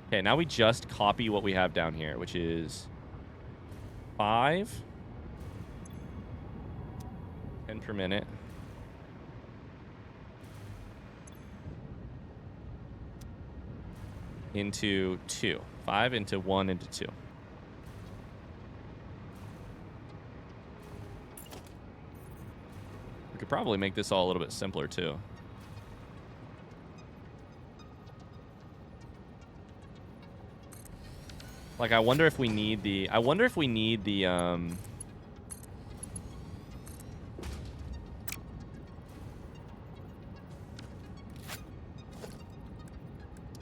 Okay, now we just copy what we have down here, which is 5. 10 per minute. Into 2. 5 into 1 into 2. We could probably make this all a little bit simpler too. Like, I wonder if we need the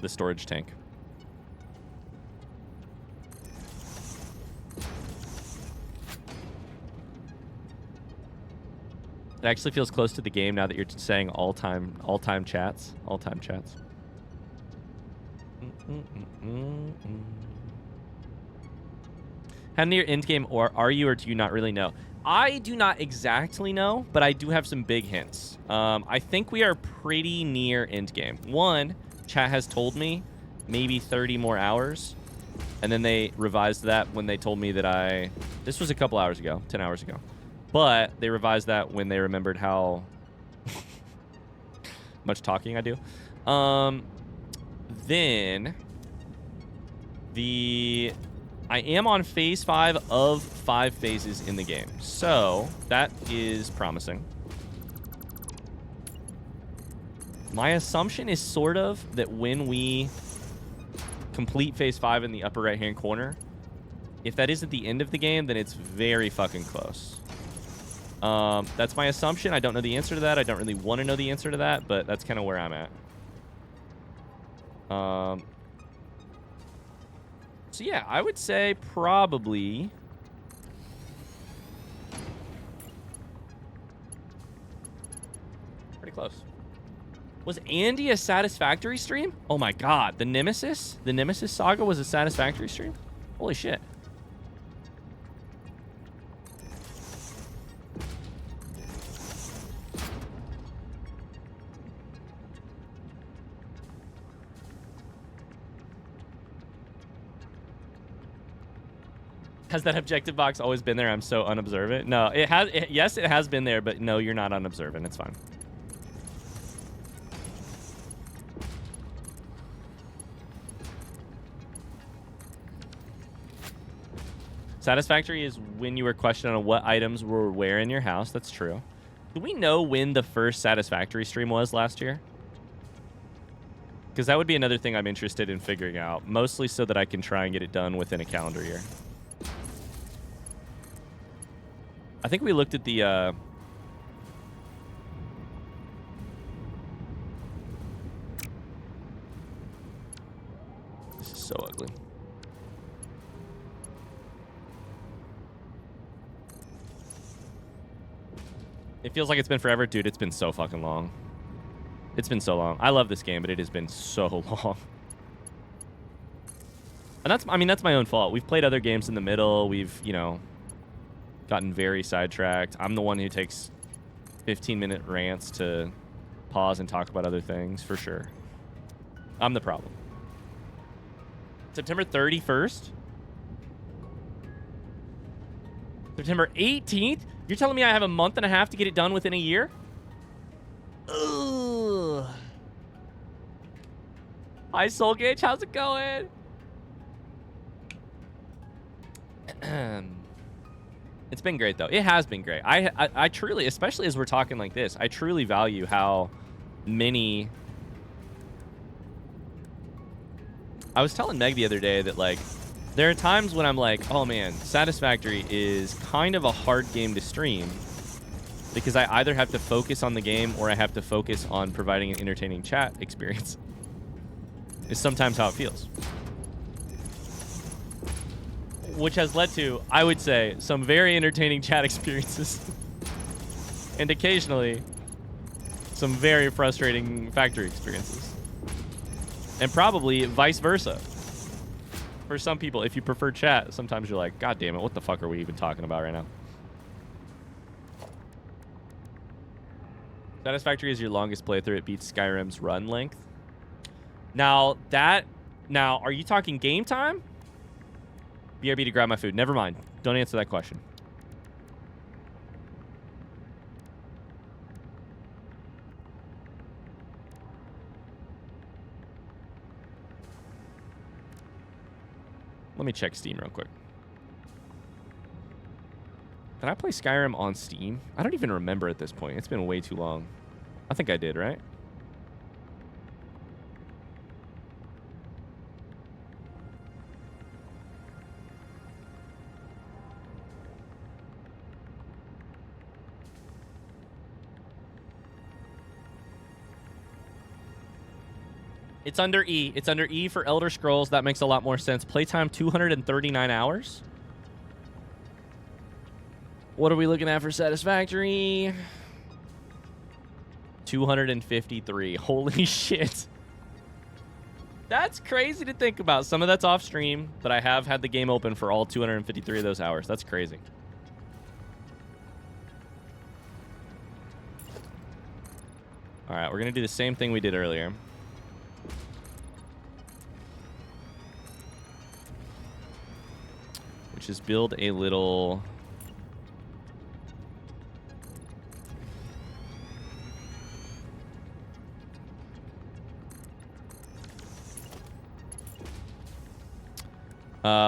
storage tank. It actually feels close to the game now that you're saying all-time chats. All-time chats. How near endgame or are you, or do you not really know? I do not exactly know, but I do have some big hints. I think we are pretty near endgame. One, chat has told me maybe 30 more hours, and then they revised that when they told me that this was a couple hours ago, 10 hours ago. But they revised that when they remembered how much talking I do. Then I am on phase 5 of 5 phases in the game. So that is promising. My assumption is sort of that when we complete phase 5 in the upper right hand corner, if that isn't the end of the game, then it's very fucking close. That's my assumption. I don't know the answer to that. I don't really want to know the answer to that, but that's kind of where I'm at. So yeah, I would say probably pretty close. Was Andy a Satisfactory stream? Oh my god, the Nemesis saga was a Satisfactory stream? Holy shit. Has that objective box always been there? I'm so unobservant. No, it has. Yes, it has been there, but no, you're not unobservant. It's fine. Satisfactory is when you were questioned on what items were where in your house. That's true. Do we know when the first Satisfactory stream was last year? Because that would be another thing I'm interested in figuring out, mostly so that I can try and get it done within a calendar year. I think we looked at the this is so ugly. It feels like it's been forever. Dude, it's been so fucking long. It's been so long. I love this game, but it has been so long. And that's my own fault. We've played other games in the middle. We've, you know, gotten very sidetracked. I'm the one who takes 15-minute rants to pause and talk about other things, for sure. I'm the problem. September 31st? September 18th? You're telling me I have a month and a half to get it done within a year? Ugh. Hi, Soul Gauge. How's it going? It's been great, though. It has been great. I truly, especially as we're talking like this, I truly value how many... I was telling Meg the other day that, like, there are times when I'm like, oh, man, Satisfactory is kind of a hard game to stream because I either have to focus on the game or I have to focus on providing an entertaining chat experience. It's sometimes how it feels. Which has led to, I would say, some very entertaining chat experiences. And occasionally, some very frustrating factory experiences. And probably vice versa. For some people, if you prefer chat, sometimes you're like, God damn it, what the fuck are we even talking about right now? Satisfactory is your longest playthrough. It beats Skyrim's run length. Now, that Now, are you talking game time? BRB to grab my food. Never mind. Don't answer that question. Let me check Steam real quick. Did I play Skyrim on Steam? I don't even remember at this point. It's been way too long. I think I did, right? It's under E. It's under E for Elder Scrolls. That makes a lot more sense. Playtime 239 hours. What are we looking at for Satisfactory? 253. Holy shit. That's crazy to think about. Some of that's off stream, but I have had the game open for all 253 of those hours. That's crazy. All right, we're going to do the same thing we did earlier. Which is build a little...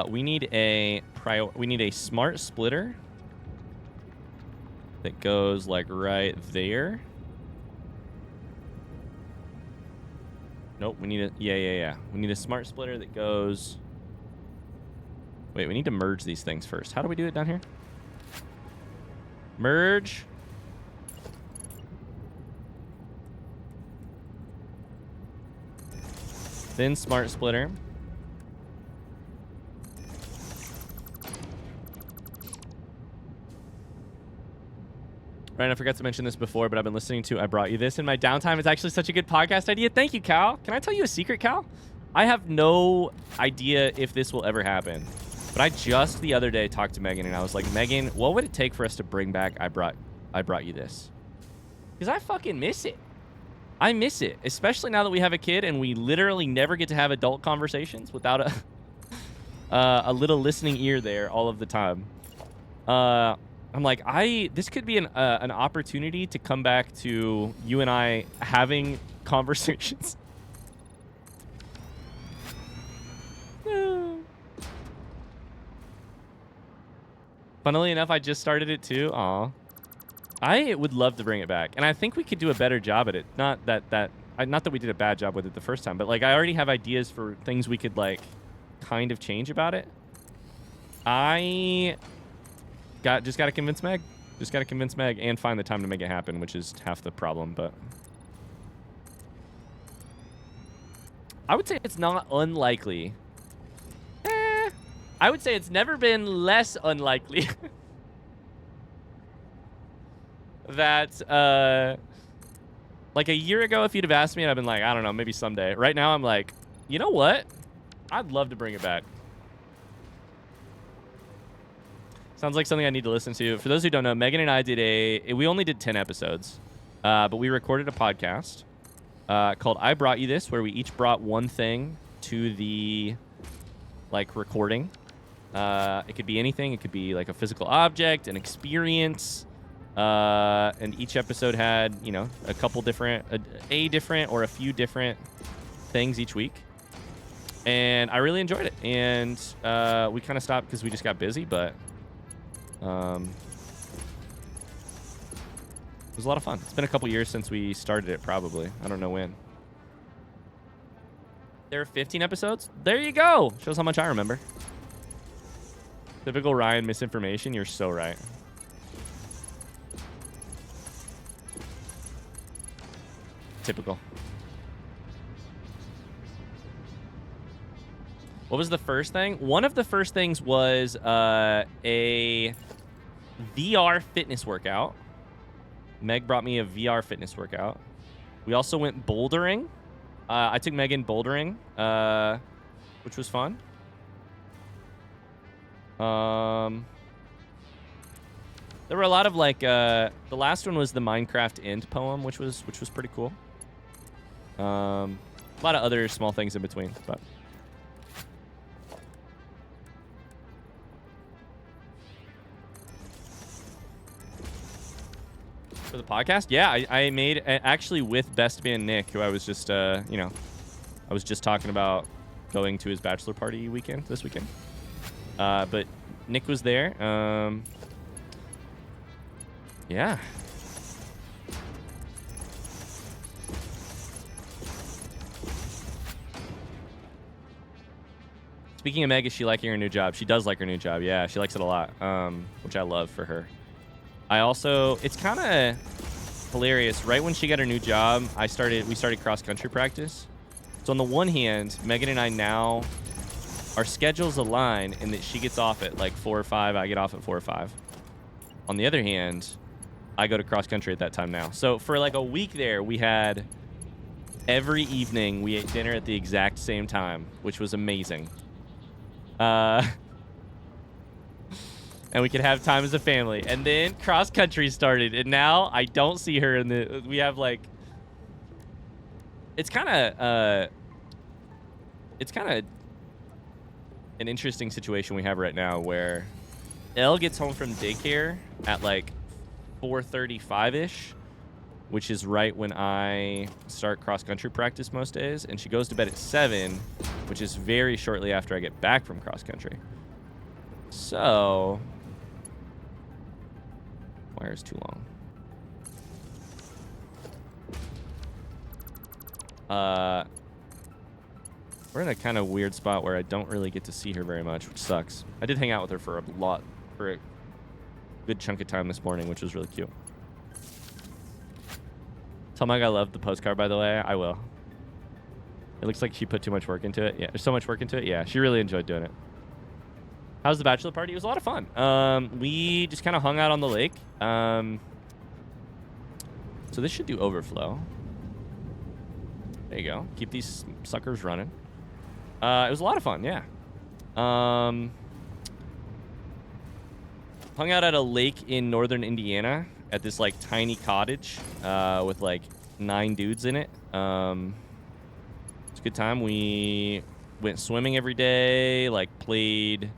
we need a smart splitter that goes like right there. Nope, we need a yeah. We need a smart splitter that goes. Wait, we need to merge these things first. How do we do it down here? Merge. Then smart splitter. Ryan, I forgot to mention this before, but I've been listening to I Brought You This in my downtime. It's actually such a good podcast idea. Thank you, Cal. Can I tell you a secret, Cal? I have no idea if this will ever happen. But I just the other day talked to Megan, and I was like, Megan, what would it take for us to bring back I Brought You This? Because I fucking miss it. I miss it, especially now that we have a kid and we literally never get to have adult conversations without a little listening ear there all of the time. I'm like, this could be an opportunity to come back to you and I having conversations. Funnily enough, I just started it too. Aw. I would love to bring it back, and I think we could do a better job at it. Not that we did a bad job with it the first time, but like I already have ideas for things we could like kind of change about it. Just got to convince Meg. Just got to convince Meg and find the time to make it happen, which is half the problem, but... I would say it's not unlikely. I would say it's never been less unlikely that, like a year ago, if you'd have asked me, I'd been like, I don't know, maybe someday. Right now, I'm like, you know what? I'd love to bring it back. Sounds like something I need to listen to. For those who don't know, Megan and I we only did 10 episodes, but we recorded a podcast called I Brought You This, where we each brought one thing to the, like, recording. It could be anything. It could be, like, a physical object, an experience, and each episode had, you know, a couple different, a different or a few different things each week. And I really enjoyed it. And we kind of stopped because we just got busy, but... it was a lot of fun. It's been a couple years since we started it, probably. I don't know when. There are 15 episodes? There you go! Shows how much I remember. Typical Ryan misinformation. You're so right. Typical. What was the first thing? One of the first things was a VR fitness workout. Meg brought me a VR fitness workout. We also went bouldering. I took Megan bouldering, which was fun. There were a lot of like the last one was the Minecraft end poem, which was pretty cool. A lot of other small things in between, but For the podcast? Yeah, I made actually with Best Man Nick, who I was just, I was just talking about going to his bachelor party this weekend. But Nick was there. Yeah. Speaking of Meg, is she liking her new job? She does like her new job. Yeah, she likes it a lot, which I love for her. I also, it's kind of hilarious. Right when she got her new job, we started cross-country practice. So on the one hand, Megan and I now, our schedules align in that she gets off at like 4 or 5. I get off at 4 or 5. On the other hand, I go to cross-country at that time now. So for like a week there, we had every evening we ate dinner at the exact same time, which was amazing. And we could have time as a family. And then cross country started, and now I don't see her in the. We have like. It's kind of an interesting situation we have right now where Elle gets home from daycare at like 4:35 ish, which is right when I start cross country practice most days, and she goes to bed at 7, which is very shortly after I get back from cross country. So. Wire's too long. We're in a kind of weird spot where I don't really get to see her very much, which sucks. I did hang out with her for a good chunk of time this morning, which was really cute. Tell Meg I love the postcard, by the way. I will. It looks like she put too much work into it. Yeah, there's so much work into it. Yeah, she really enjoyed doing it. How was the bachelor party? It was a lot of fun. We just kind of hung out on the lake. So this should do overflow. There you go. Keep these suckers running. It was a lot of fun, yeah. Hung out at a lake in northern Indiana at this like tiny cottage with like 9 dudes in it. It's a good time. We went swimming every day, like played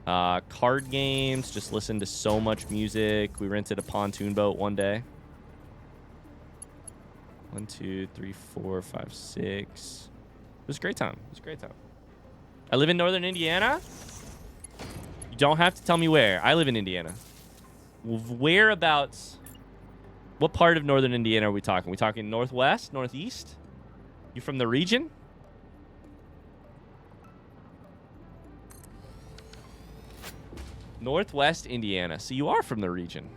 card games, just listened to so much music. We rented a pontoon boat one day. 1, 2, 3, 4, 5, 6. It was a great time. I live in northern Indiana. You don't have to tell me where. I live in Indiana. Whereabouts? What part of northern Indiana are we talking? We talking northwest, northeast? You from the region? Northwest Indiana. So you are from the region.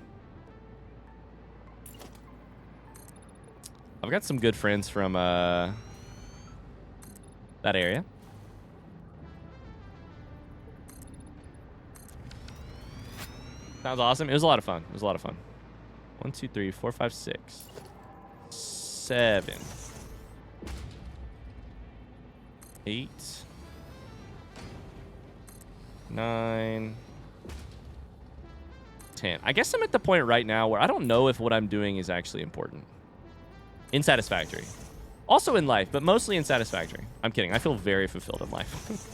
I've got some good friends from that area. Sounds awesome. It was a lot of fun. 1, 2, 3, 4, 5, 6, 7, 8, 9, 10. I guess I'm at the point right now where I don't know if what I'm doing is actually important. In Satisfactory. Also in life, but mostly in Satisfactory. I'm kidding. I feel very fulfilled in life.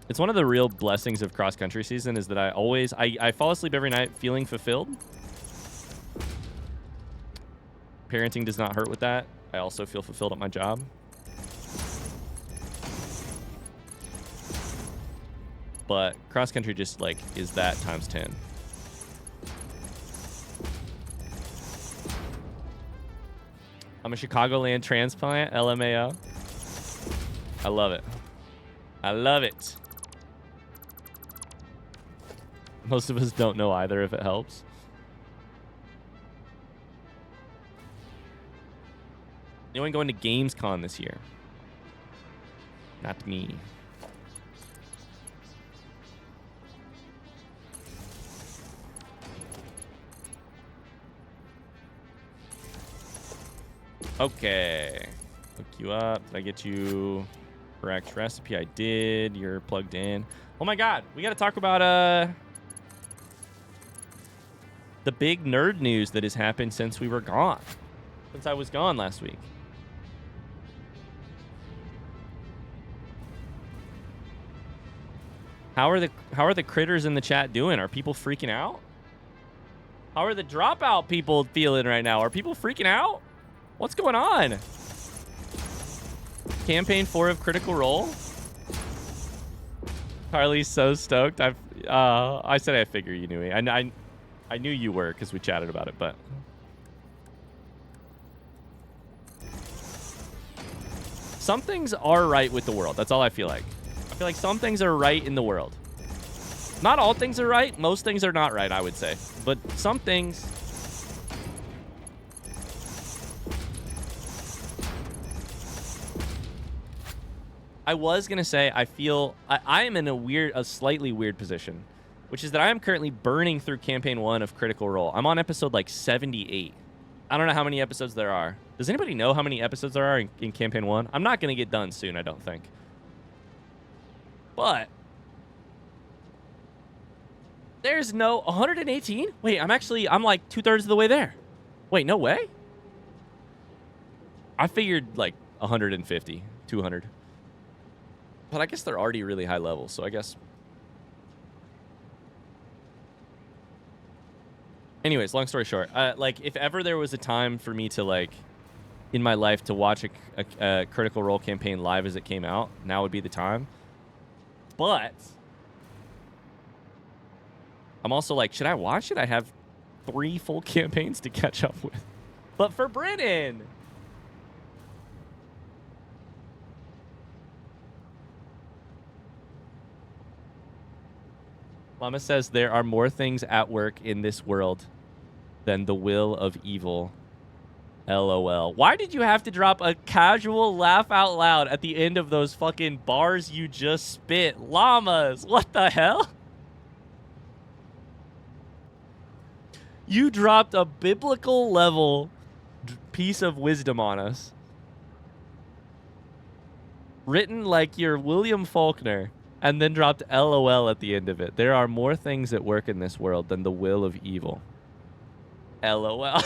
It's one of the real blessings of cross-country season is that I fall asleep every night feeling fulfilled. Parenting does not hurt with that. I also feel fulfilled at my job. But cross-country just like is that times 10. I'm a Chicagoland transplant, LMAO. I love it. Most of us don't know either if it helps. Anyone going to Gamescom this year? Not me. Okay. Look you up. Did I get you correct recipe? I did. You're plugged in. Oh my god. We got to talk about the big nerd news that has happened since we were gone. Since I was gone last week. How are the critters in the chat doing? Are people freaking out? How are the dropout people feeling right now? Are people freaking out? What's going on? Campaign 4 of Critical Role. Carly's so stoked. I said I figure you knew me. I knew you were because we chatted about it, but some things are right with the world. That's all I feel like. I feel like some things are right in the world. Not all things are right. Most things are not right, I would say. But some things... I was going to say, I feel... I am in a slightly weird position, which is that I am currently burning through Campaign 1 of Critical Role. I'm on episode, like, 78. I don't know how many episodes there are. Does anybody know how many episodes there are in Campaign 1? I'm not going to get done soon, I don't think. But... there's no 118? Wait, I'm like 2/3 of the way there. Wait, no way? I figured like 150, 200. But I guess they're already really high level, so I guess. Anyways, long story short, like if ever there was a time for me to like in my life to watch a Critical Role campaign live as it came out, now would be the time. But I'm also like, should I watch it? I have 3 full campaigns to catch up with. But for Brennan. Mama says there are more things at work in this world than the will of evil. LOL. Why did you have to drop a casual laugh out loud at the end of those fucking bars you just spit? Llamas. What the hell? You dropped a biblical level piece of wisdom on us. Written like you're William Faulkner, and then dropped LOL at the end of it. There are more things at work in this world than the will of evil. LOL.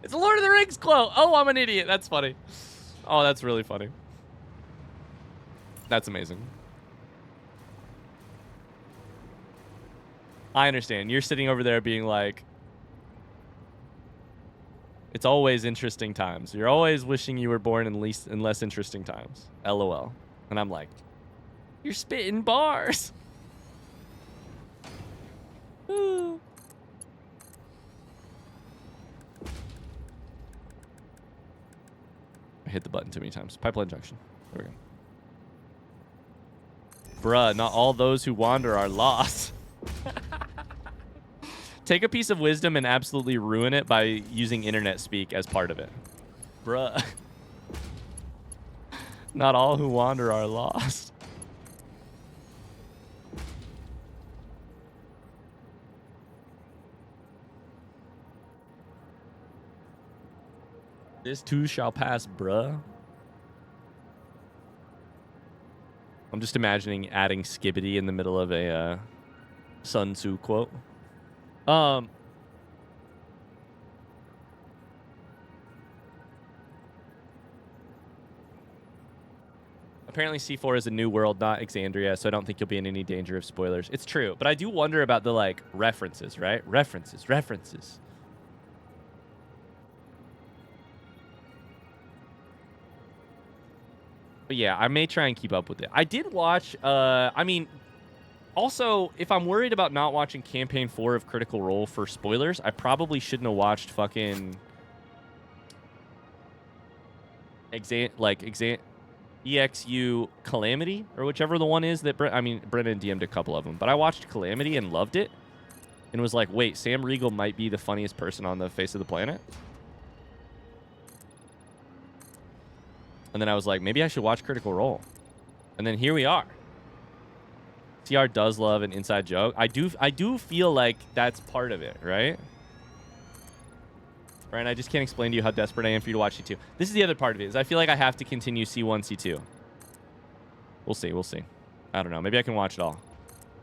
It's a Lord of the Rings quote. Oh, I'm an idiot. That's funny. Oh, that's really funny. That's amazing. I understand. You're sitting over there being like, it's always interesting times. You're always wishing you were born in less interesting times. LOL. And I'm like, you're spitting bars. I hit the button too many times. Pipeline junction. There we go. Bruh, not all those who wander are lost. Take a piece of wisdom and absolutely ruin it by using internet speak as part of it. Bruh. Not all who wander are lost. This too shall pass, bruh. I'm just imagining adding skibbity in the middle of a Sun Tzu quote. Apparently C4 is a new world, not Exandria, so I don't think you'll be in any danger of spoilers. It's true, but I do wonder about the, like, references, right? References. But yeah, I may try and keep up with it. I did watch, I mean, also, if I'm worried about not watching Campaign 4 of Critical Role for spoilers, I probably shouldn't have watched fucking EXU Calamity, or whichever the one is that, Brennan DM'd a couple of them, but I watched Calamity and loved it, and was like, wait, Sam Riegel might be the funniest person on the face of the planet? And then I was like, maybe I should watch Critical Role. And then here we are. CR does love an inside joke. I do feel like that's part of it, right? Brian, I just can't explain to you how desperate I am for you to watch C2. This is the other part of it, is I feel like I have to continue C1, C2. We'll see. I don't know. Maybe I can watch it all.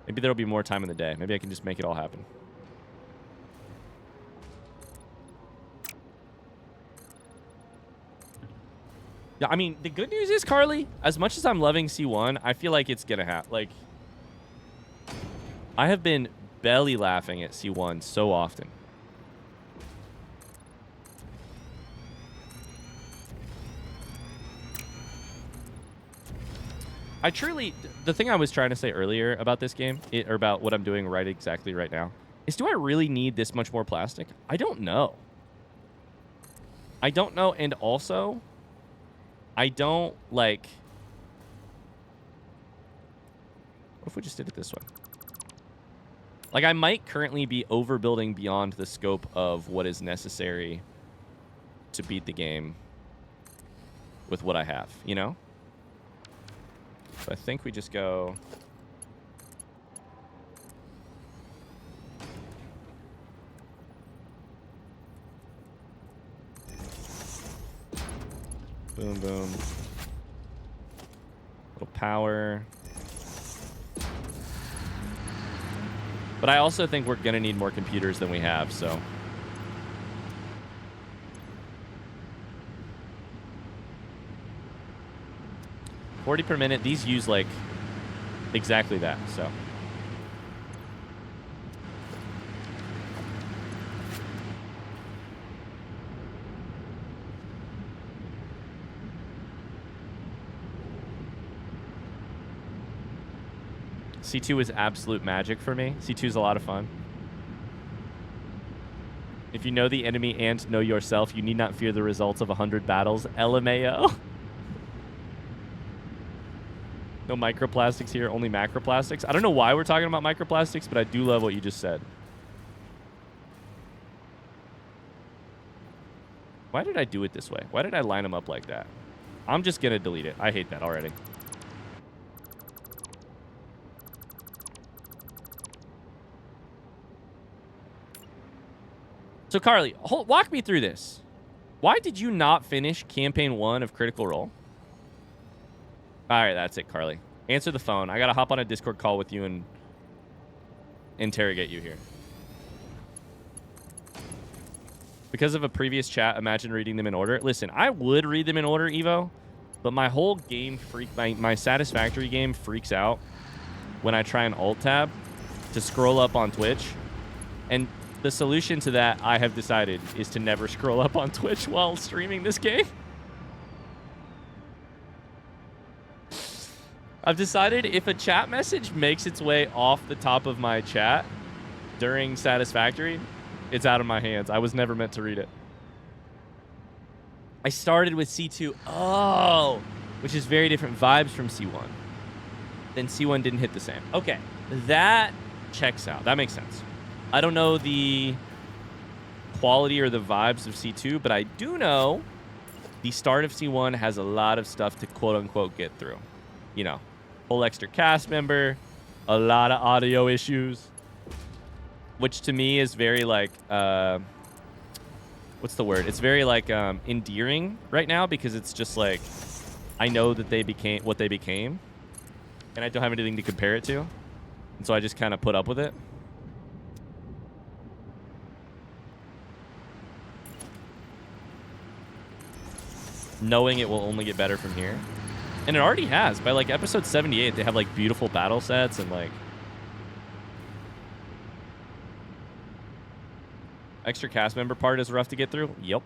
Maybe there'll be more time in the day. Maybe I can just make it all happen. Yeah, I mean, the good news is, Carly, as much as I'm loving C1, I feel like it's gonna happen. Like, I have been belly laughing at C1 so often. I truly, the thing I was trying to say earlier about this game, or about what I'm doing exactly right now, is do I really need this much more plastic? I don't know. I don't know, and also, I don't, like... What if we just did it this way? Like, I might currently be overbuilding beyond the scope of what is necessary to beat the game with what I have, you know? So I think we just go... Boom, boom. Little power. But I also think we're going to need more computers than we have, so... $40 per minute. These use, like, exactly that, so... C2 is absolute magic for me. C2 is a lot of fun. If you know the enemy and know yourself, you need not fear the results of 100 battles. LMAO. No microplastics here, only macroplastics. I don't know why we're talking about microplastics, but I do love what you just said. Why did I do it this way? Why did I line them up like that? I'm just going to delete it. I hate that already. So, Carly, walk me through this. Why did you not finish Campaign 1 of Critical Role? All right, that's it, Carly. Answer the phone. I got to hop on a Discord call with you and interrogate you here. Because of a previous chat, imagine reading them in order. Listen, I would read them in order, Evo, but my whole game my Satisfactory game freaks out when I try and alt-tab to scroll up on Twitch. And the solution to that, I have decided, is to never scroll up on Twitch while streaming this game. I've decided if a chat message makes its way off the top of my chat during Satisfactory, it's out of my hands. I was never meant to read it. I started with C2. Oh, which is very different vibes from C1. Then C1 didn't hit the same. Okay, that checks out. That makes sense. I don't know the quality or the vibes of C2, but I do know the start of C1 has a lot of stuff to quote-unquote get through. You know, whole extra cast member, a lot of audio issues, which to me is very, like, what's the word? It's very, like, endearing right now because it's just, like, I know that they became what they became, and I don't have anything to compare it to, and so I just kind of put up with it. Knowing it will only get better from here. And it already has. By, like, episode 78, they have, like, beautiful battle sets and, like... Extra cast member part is rough to get through? Yep.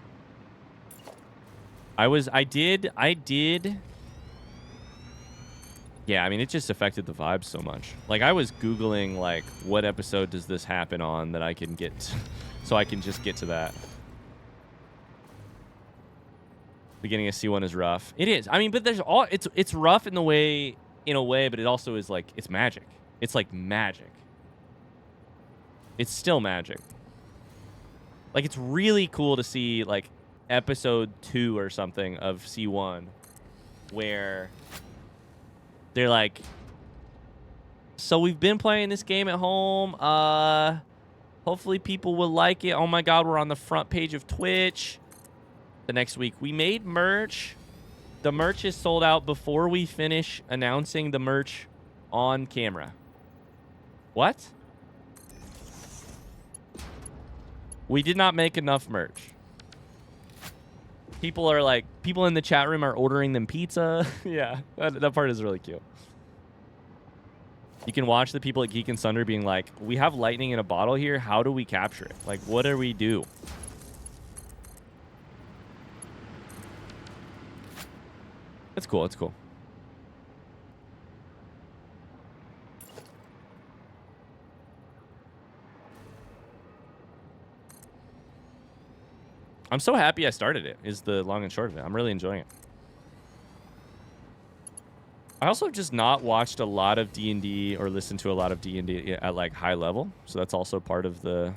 I did... Yeah, I mean, it just affected the vibes so much. Like, I was Googling, like, what episode does this happen on that I can get... so I can just get to that. Beginning of C1 is rough. It is. I mean, but there's all... It's rough in a way, but it also is, like, it's magic. It's, like, magic. It's still magic. Like, it's really cool to see, like, episode 2 or something of C1 where they're like, so we've been playing this game at home. Hopefully people will like it. Oh, my God, we're on the front page of Twitch. The next week, we made merch. The merch is sold out before we finish announcing the merch on camera. What? We did not make enough merch. People are like, people in the chat room are ordering them pizza. Yeah, that part is really cute. You can watch the people at Geek and Sunder being like, we have lightning in a bottle here. How do we capture it? Like, what do we do? It's cool. It's cool. I'm so happy I started it, is the long and short of it. I'm really enjoying it. I also have just not watched a lot of D&D or listened to a lot of D&D at, like, high level. So that's also part of the...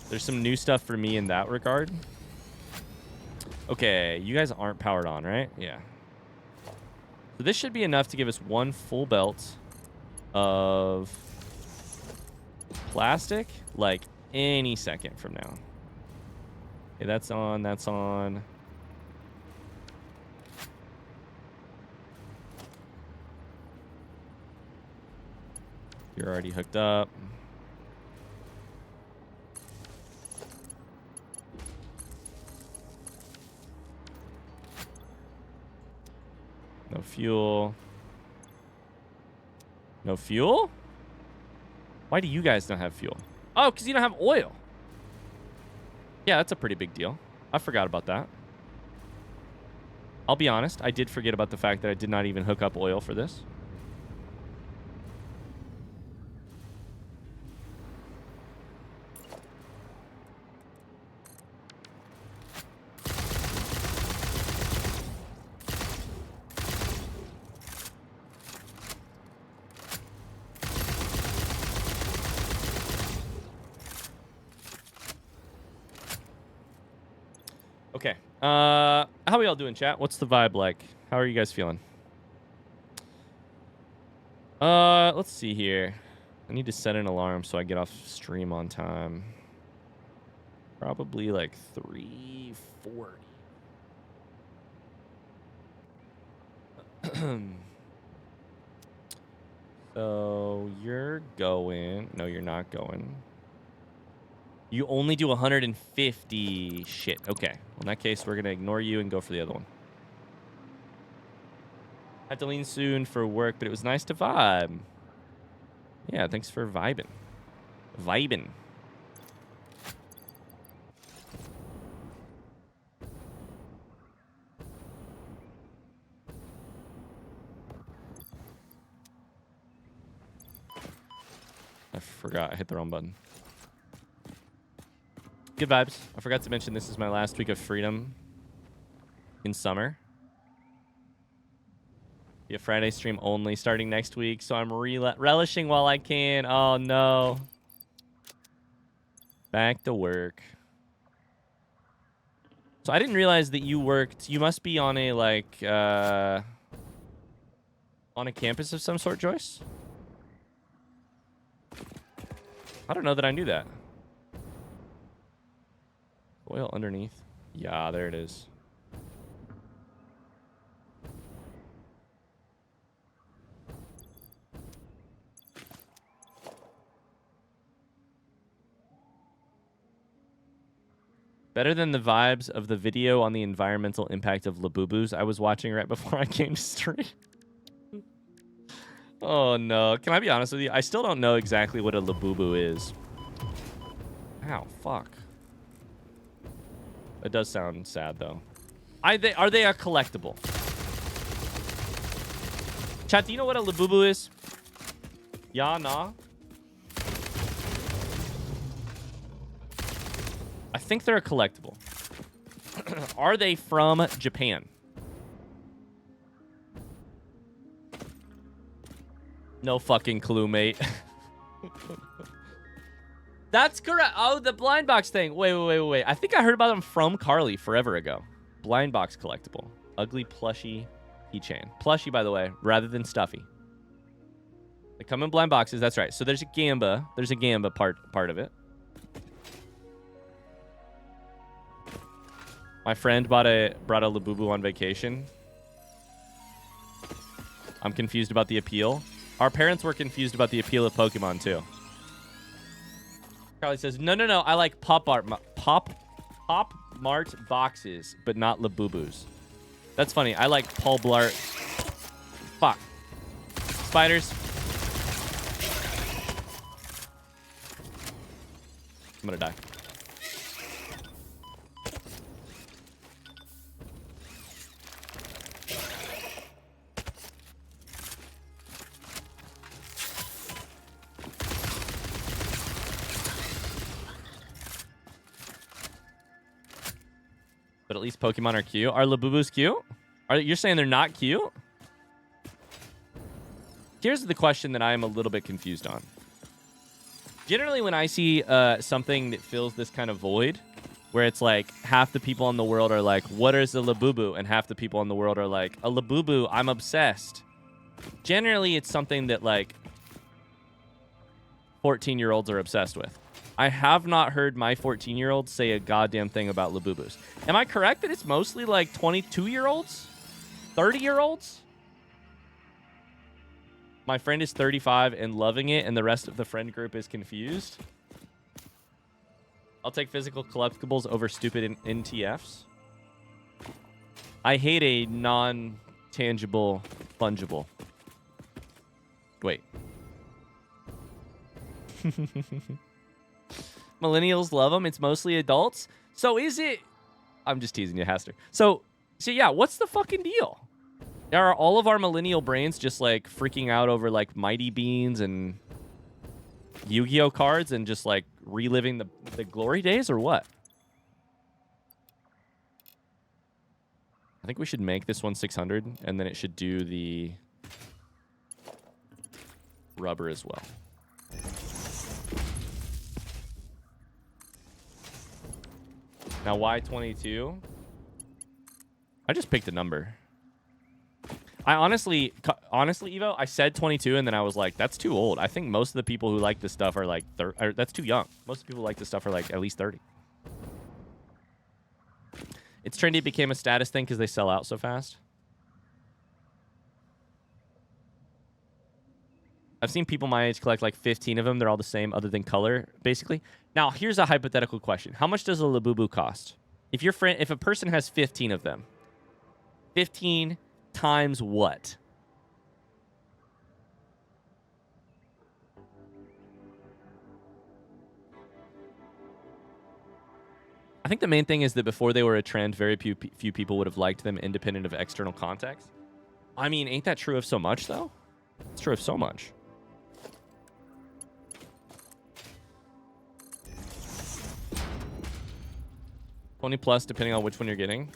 There's some new stuff for me in that regard. Okay, you guys aren't powered on, right? Yeah. So this should be enough to give us one full belt of plastic, like, any second from now. Okay, that's on, that's on. You're already hooked up. No fuel. No fuel? Why do you guys not have fuel? Oh, because you don't have oil. Yeah, that's a pretty big deal. I forgot about that. I'll be honest. I did forget about the fact that I did not even hook up oil for this. Okay. How are we all doing, chat? What's the vibe like? How are you guys feeling? Let's see here. I need to set an alarm so I get off stream on time. Probably like 3:40. So you're going. No, you're not going. You only do 150. Shit. Okay. Well, in that case, we're going to ignore you and go for the other one. I have to lean soon for work, but it was nice to vibe. Yeah, thanks for vibing. Vibing. I forgot. I hit the wrong button. Good vibes. I forgot to mention this is my last week of freedom in summer. Be a Friday stream only starting next week, so I'm relishing while I can. Oh, no. Back to work. So I didn't realize that you worked. You must be on a, like, on a campus of some sort, Joyce? I don't know that I knew that. Oil underneath. Yeah, there it is. Better than the vibes of the video on the environmental impact of Labubus I was watching right before I came to stream. Oh, no. Can I be honest with you? I still don't know exactly what a Labubu is. Ow, fuck. It does sound sad, though. Are they a collectible? Chat, do you know what a Labubu is? Yeah, nah? I think they're a collectible. Are they from Japan? No fucking clue, mate. That's correct. Oh, the blind box thing. Wait. I think I heard about them from Carly forever ago. Blind box collectible. Ugly plushy keychain. Plushy, by the way, rather than stuffy. They come in blind boxes. That's right. So there's a Gamba. There's a Gamba part of it. My friend brought a Labubu on vacation. I'm confused about the appeal. Our parents were confused about the appeal of Pokemon, too. Charlie says, no. I like pop art. Pop Mart boxes, but not Labubus. That's funny. I like Paul Blart. Fuck. Spiders. I'm gonna die. But at least Pokemon are cute. Are Labubus cute? You're saying they're not cute? Here's the question that I am a little bit confused on. Generally, when I see something that fills this kind of void, where it's like half the people in the world are like, what is a Labubu? And half the people in the world are like, a Labubu, I'm obsessed. Generally, it's something that like 14-year-olds are obsessed with. I have not heard my 14-year-old say a goddamn thing about Labubus. Am I correct that it's mostly like 22-year-olds? 30-year-olds? My friend is 35 and loving it, and the rest of the friend group is confused. I'll take physical collectibles over stupid NTFs. I hate a non-tangible fungible. Wait. Millennials love them. It's mostly adults. So is it... I'm just teasing you, Haster. So yeah, what's the fucking deal? Are all of our millennial brains just like freaking out over like Mighty Beans and Yu-Gi-Oh cards and just like reliving the glory days or what? I think we should make this one 600 and then it should do the rubber as well. Now, why 22? I just picked a number. I honestly, Evo, I said 22, and then I was like, that's too old. I think most of the people who like this stuff are like, that's too young. Most of the people who like this stuff are like at least 30. It's trendy. It became a status thing because they sell out so fast. I've seen people my age collect like 15 of them. They're all the same other than color, basically. Now, here's a hypothetical question. How much does a Labubu cost? If a person has 15 of them, 15 times what? I think the main thing is that before they were a trend, very few people would have liked them independent of external context. I mean, ain't that true of so much, though? It's true of so much. $20 depending on which one you're getting.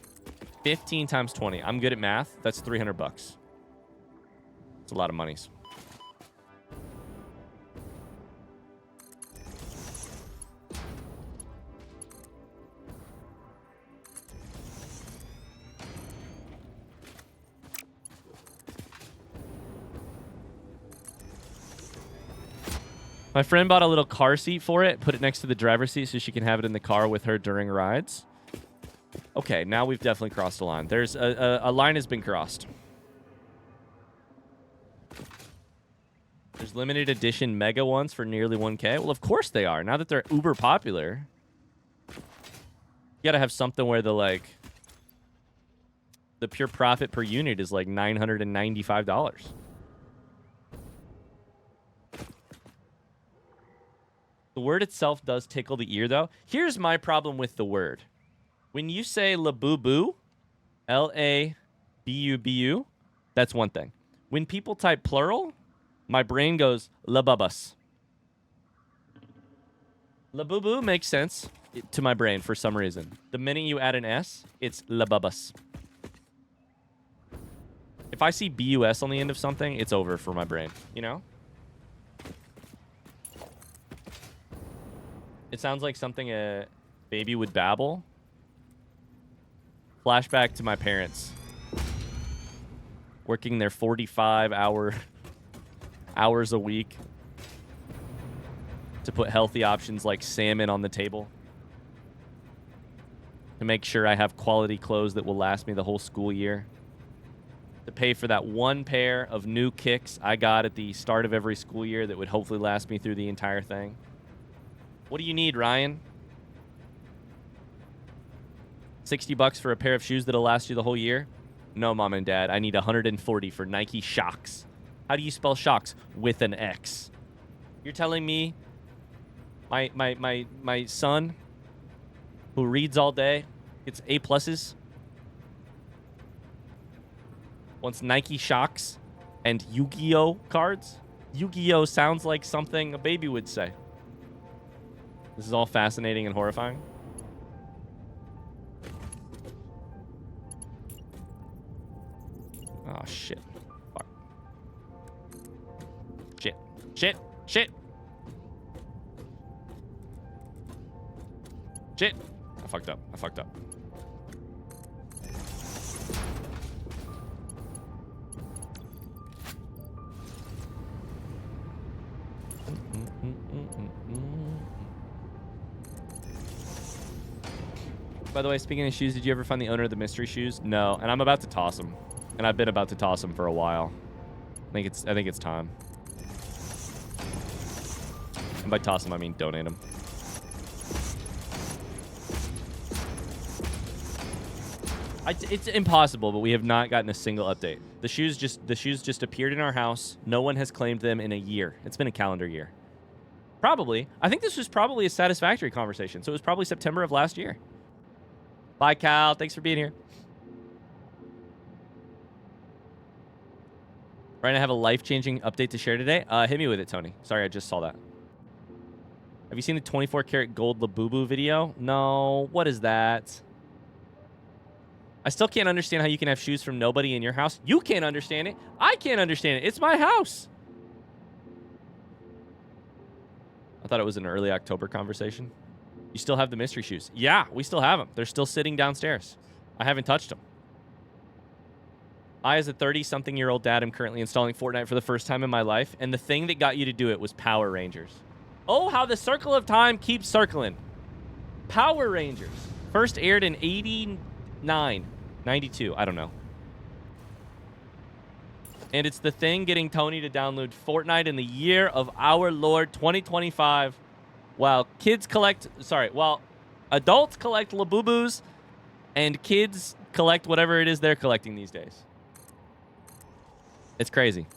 15 times 20. I'm good at math. That's $300 bucks. It's a lot of monies. My friend bought a little car seat for it, put it next to the driver's seat so she can have it in the car with her during rides. Okay, now we've definitely crossed a line. There's a line has been crossed. There's limited edition mega ones for nearly 1K. Well, of course they are. Now that they're uber popular, you gotta have something where the pure profit per unit is like $995. The word itself does tickle the ear, though. Here's my problem with the word. When you say Labubu, Labubu, that's one thing. When people type plural, my brain goes Labubus. Labubu makes sense to my brain for some reason. The minute you add an S, it's Labubus. If I see BUS on the end of something, it's over for my brain, you know? It sounds like something a baby would babble. Flashback to my parents working their 45-hour hours a week to put healthy options like salmon on the table to make sure I have quality clothes that will last me the whole school year, to pay for that one pair of new kicks I got at the start of every school year that would hopefully last me through the entire thing. What do you need, Ryan? $60 for a pair of shoes that'll last you the whole year? No, Mom and Dad. I need 140 for Nike Shox. How do you spell Shox? With an X. You're telling me my son, who reads all day, gets A+, wants Nike Shox and Yu-Gi-Oh cards? Yu-Gi-Oh sounds like something a baby would say. This is all fascinating and horrifying. Oh, shit. Fuck. Shit. Shit. Shit. Shit. I fucked up. I fucked up. By the way, speaking of shoes, did you ever find the owner of the mystery shoes? No, and I'm about to toss them. And I've been about to toss them for a while. I think it's time. And by toss them, I mean donate them. It's impossible, but we have not gotten a single update. The shoes just appeared in our house. No one has claimed them in a year. It's been a calendar year. Probably. I think this was probably a Satisfactory conversation, so it was probably September of last year. Bye, Cal. Thanks for being here. Right, I have a life-changing update to share today. Hit me with it, Tony. Sorry, I just saw that. Have you seen the 24-karat gold Labubu video? No. What is that? I still can't understand how you can have shoes from nobody in your house. You can't understand it. I can't understand it. It's my house. I thought it was an early October conversation. You still have the mystery shoes? Yeah, we still have them. They're still sitting downstairs. I haven't touched them. I, as a 30-something-year-old dad, am currently installing Fortnite for the first time in my life, and the thing that got you to do it was Power Rangers. Oh, how the circle of time keeps circling. Power Rangers. First aired in 89, 92, I don't know. And it's the thing getting Tony to download Fortnite in the year of our Lord 2025. While adults collect Labubus and kids collect whatever it is they're collecting these days. It's crazy.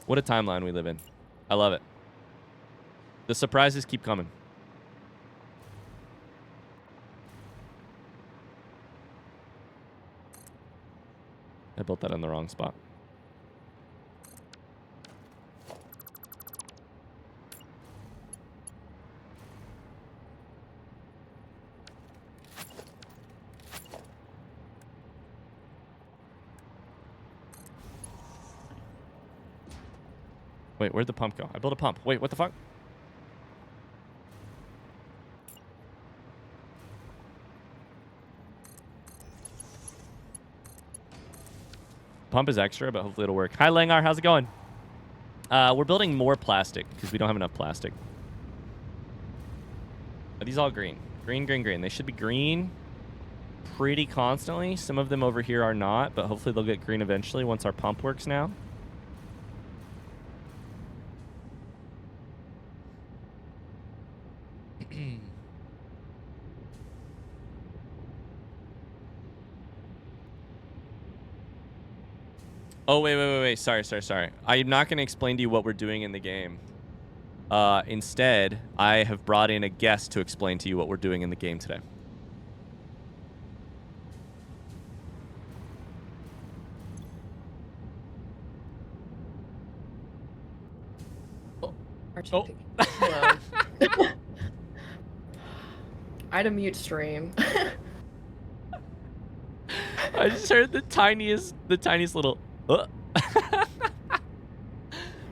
What a timeline we live in. I love it. The surprises keep coming. I built that in the wrong spot. Wait, where'd the pump go? I built a pump. Wait, what the fuck? Pump is extra, but hopefully it'll work. Hi, Langar. How's it going? We're building more plastic because we don't have enough plastic. Are these all green? Green, green, green. They should be green pretty constantly. Some of them over here are not, but hopefully they'll get green eventually once our pump works now. Oh, wait. Sorry. I'm not going to explain to you what we're doing in the game. Instead, I have brought in a guest to explain to you what we're doing in the game today. Oh. Hello. I had a mute stream. I just heard the tiniest little...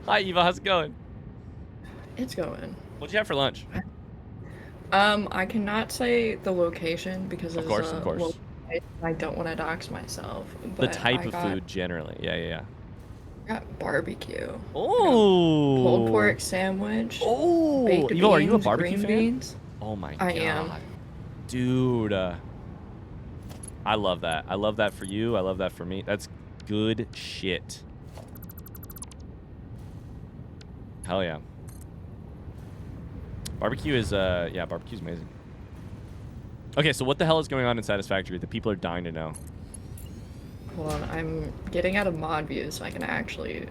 Hi, Eva. How's it going? It's going. What'd you have for lunch? I cannot say the location because of course. I don't want to dox myself. The type of food generally. Yeah. I got barbecue. Oh. Pulled pork sandwich. Oh. Baked beans, are you a barbecue green fan? Beans. Oh my god. I am. Dude. I love that. I love that for you. I love that for me. That's good shit. Hell yeah. Barbecue is barbecue's amazing. Okay, so what the hell is going on in Satisfactory? The people are dying to know. Hold on, I'm getting out of mod view so I can actually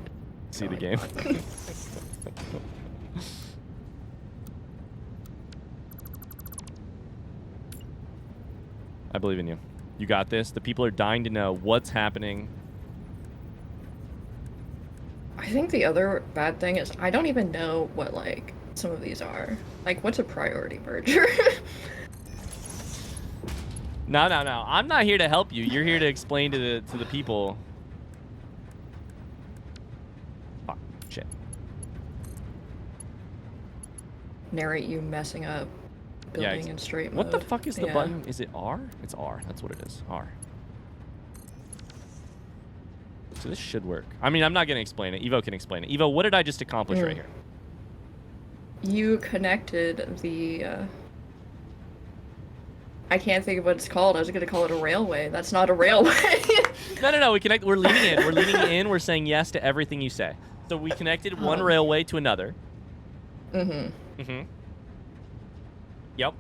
See the game. I believe in you. You got this. The people are dying to know what's happening. I think the other bad thing is I don't even know what, like, some of these are. Like, what's a priority merger? No. I'm not here to help you. You're here to explain to the people. Fuck. Shit. Narrate you messing up building in straight mode. What the fuck is the button? Is it R? It's R. That's what it is. R. So this should work. I mean, I'm not going to explain it. Evo can explain it. Evo, what did I just accomplish right here? You connected the... I can't think of what it's called. I was going to call it a railway. That's not a railway. No. We connect. We're leaning in. We're leaning in. We're saying yes to everything you say. So we connected one railway to another. Yep.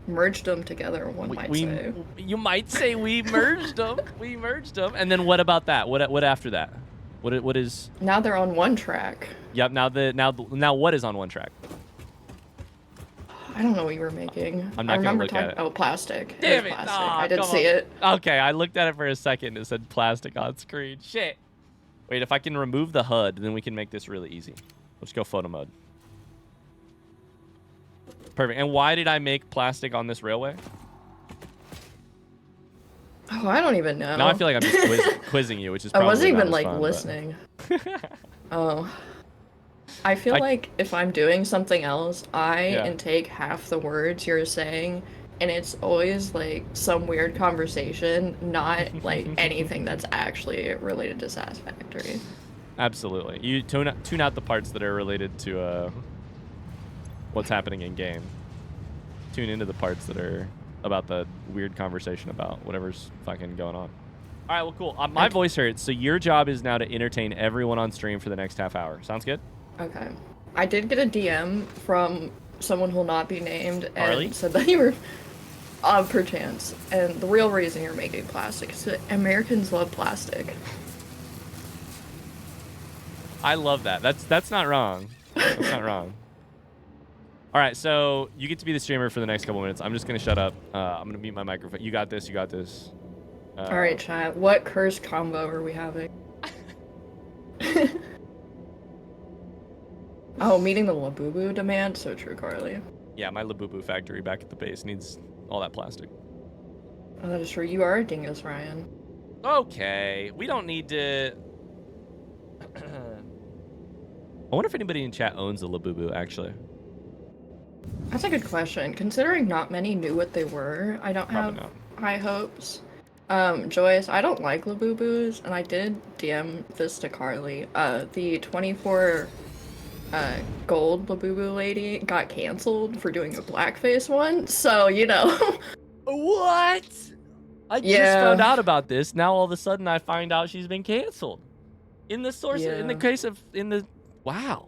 Merged them together, one might say. You might say we merged them. We merged them. And then what about that? What after that? What is? Now they're on one track. Yep. Now what is on one track? I don't know what you were making. I'm not gonna look at it. Oh, plastic. Damn it! Plastic. Aw, I didn't see on. it. Okay, I looked at it for a second. It said plastic on screen. Shit. Wait, if I can remove the HUD, then we can make this really easy. Let's go photo mode. Perfect. And why did I make plastic on this railway? Oh, I don't even know. Now I feel like I'm just quizzing you, which is probably I wasn't even not as like fun, listening. Oh. I feel like if I'm doing something else, I intake half the words you're saying, and it's always like some weird conversation, not like anything that's actually related to Satisfactory. Absolutely. You tune out the parts that are related to what's happening in game. Tune into the parts that are about the weird conversation about whatever's fucking going on. All right, well, cool. My voice hurts, so your job is now to entertain everyone on stream for the next half hour. Sounds good? Okay. I did get a DM from someone who will not be named and Harley? said that you were perchance. And the real reason you're making plastic is that Americans love plastic. I love that. That's not wrong. That's not wrong. All right, so you get to be the streamer for the next couple minutes. I'm just gonna shut up. I'm gonna mute my microphone. You got this. You got this. All right, chat. What curse combo are we having? Oh, meeting the Labubu demand? So true, Carly. Yeah, my Labubu factory back at the base needs all that plastic. Oh, that is true. You are a dingus, Ryan. Okay, we don't need to... I wonder if anybody in chat owns a Labubu, actually. That's a good question. Considering not many knew what they were, I don't have high hopes. Joyce, I don't like Labubus, and I did DM this to Carly. The 24... gold Labubu lady got canceled for doing a blackface one, so you know. What? I just found out about this. Now all of a sudden I find out she's been canceled. In the source, in the case of, wow.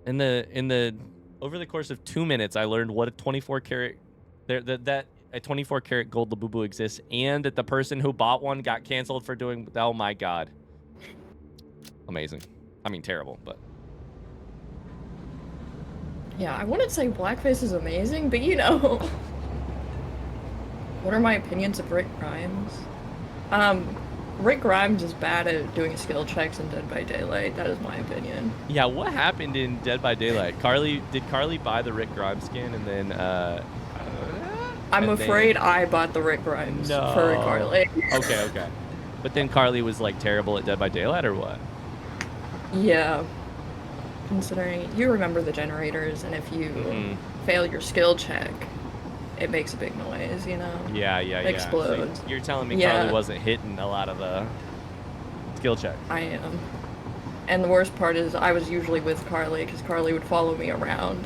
Over the course of 2 minutes, I learned what a 24 karat, that a 24 karat gold Labubu exists, and that the person who bought one got canceled for doing, oh my God. Amazing. I mean, terrible, but... Yeah, I wouldn't say blackface is amazing, but you know... What are my opinions of Rick Grimes? Rick Grimes is bad at doing skill checks in Dead by Daylight. That is my opinion. Yeah, what happened in Dead by Daylight? Did Carly buy the Rick Grimes skin and then, I'm afraid I bought the Rick Grimes for Carly. Okay. But then Carly was, like, terrible at Dead by Daylight, or what? Yeah. Considering you remember the generators, and if you fail your skill check, it makes a big noise, you know? Yeah. It explodes. So you're telling me Carly wasn't hitting a lot of the skill checks. I am. And the worst part is I was usually with Carly, because Carly would follow me around.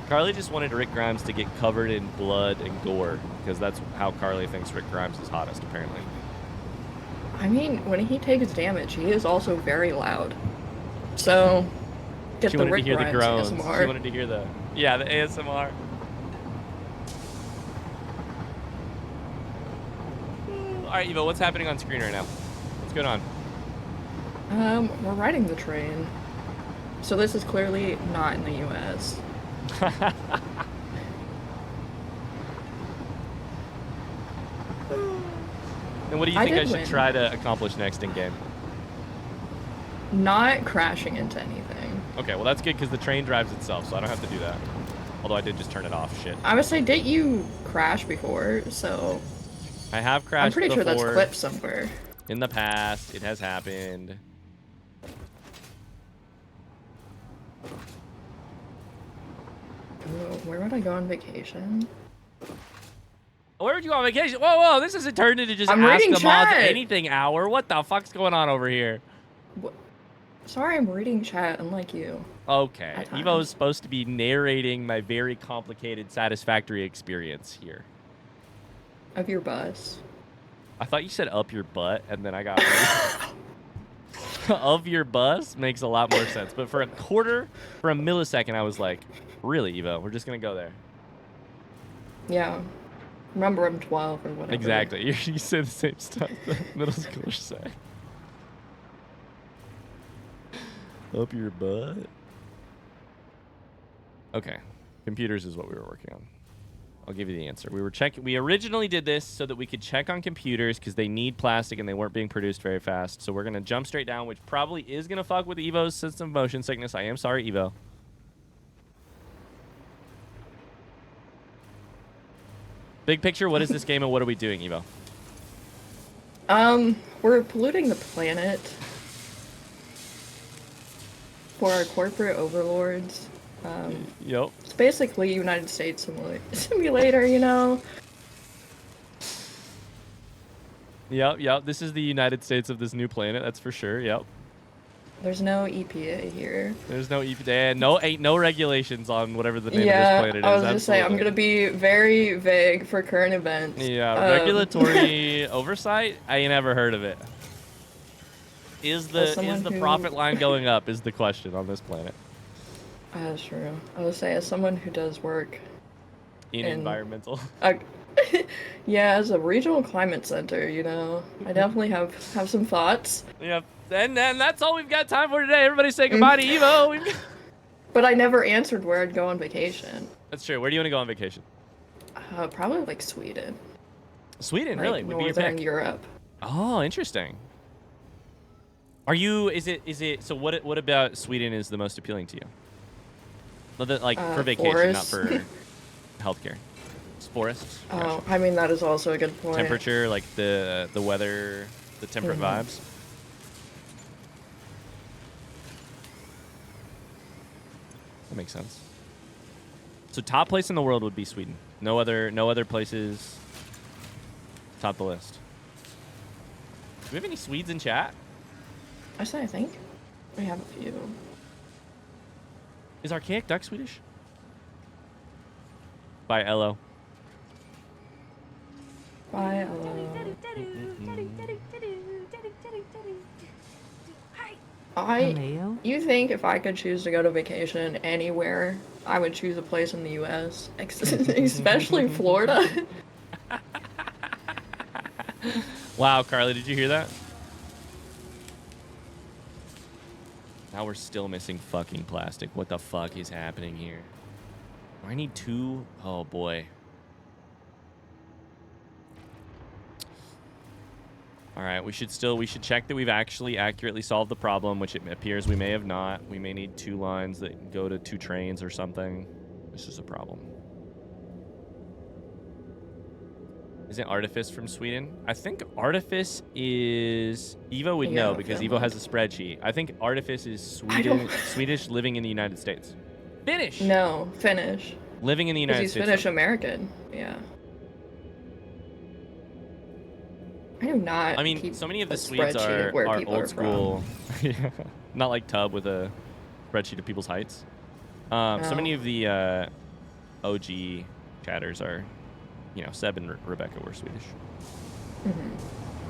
Carly just wanted Rick Grimes to get covered in blood and gore, because that's how Carly thinks Rick Grimes is hottest, apparently. I mean, when he takes damage, he is also very loud. So, Get She the wanted to Rick hear the Grimes groans. ASMR. She wanted to hear the ASMR. All right, Evo, what's happening on screen right now? What's going on? We're riding the train. So this is clearly not in the U.S. And what do you think I should win. try to accomplish next in game? Not crashing into anything. Okay, well that's good because the train drives itself, so I don't have to do that. Although I did just turn it off. Shit. I would say, did you crash before? So I have crashed I'm pretty before. sure that's clipped somewhere. In the past, it has happened. Ooh, where would I go on vacation? Where would you go on vacation? Whoa, whoa, this isn't turned into just I'm Ask reading the Mods chat. anything hour. What the fuck's going on over here? What? Sorry, I'm reading chat, unlike you. Okay, Evo is supposed to be narrating my very complicated Satisfactory experience here. Of your bus. I thought you said up your butt, and then I got of your bus makes a lot more sense. But for a millisecond, I was like, really, Evo? We're just going to go there. Yeah. Remember, I'm 12 or whatever. Exactly. You say the same stuff that middle schoolers say. Up your butt. Okay. Computers is what we were working on. I'll give you the answer. We originally did this so that we could check on computers because they need plastic and they weren't being produced very fast. So we're going to jump straight down, which probably is going to fuck with Evo's system of motion sickness. I am sorry, Evo. Big picture, what is this game and what are we doing, Evo? We're polluting the planet for our corporate overlords. Yep. It's basically United States simulator, you know? Yep. This is the United States of this new planet, that's for sure. Yep. There's no EPA here. There's no EPA. Ain't no regulations on whatever the name of this planet is. I was just saying, I'm gonna be very vague for current events. Yeah, regulatory oversight? I ain't never heard of it. Is the profit line going up is the question on this planet. That's true. I would say, as someone who does work in environmental. Yeah, as a regional climate center, you know, I definitely have some thoughts. Yep. And that's all we've got time for today. Everybody say goodbye to Evo. But I never answered where I'd go on vacation. That's true. Where do you want to go on vacation? Probably like Sweden. Sweden, like really? Would be your pick? Northern Europe. Oh, interesting. Are you? Is it? So what about Sweden is the most appealing to you? Like for vacation, forests. not for healthcare. Forests. Oh, Gotcha. I mean that is also a good point. Temperature, like the weather, the temperate vibes. That makes sense. So top place in the world would be Sweden. No other places top the list. Do we have any Swedes in chat? I think we have a few. Is Archaic Duck Swedish? By Elo. Bye. You think if I could choose to go to vacation anywhere, I would choose a place in the U.S., especially Florida? Wow, Carly, did you hear that? Now we're still missing fucking plastic. What the fuck is happening here? I need 2. Oh, boy. All right, we should check that we've actually accurately solved the problem, which it appears we may have not. We may need 2 lines that go to 2 trains or something. This is a problem. Isn't Artifice from Sweden? I think Artifice is... Evo would know because Evo has a spreadsheet. I think Artifice is Swedish living in the United States. Finnish! No, Finnish. Living in the United States. He's Finnish American, yeah. I do not. I mean, so many of the Swedes are old school. Not like Tub with a spreadsheet of people's heights. So many of the OG chatters are, Seb and Rebecca were Swedish.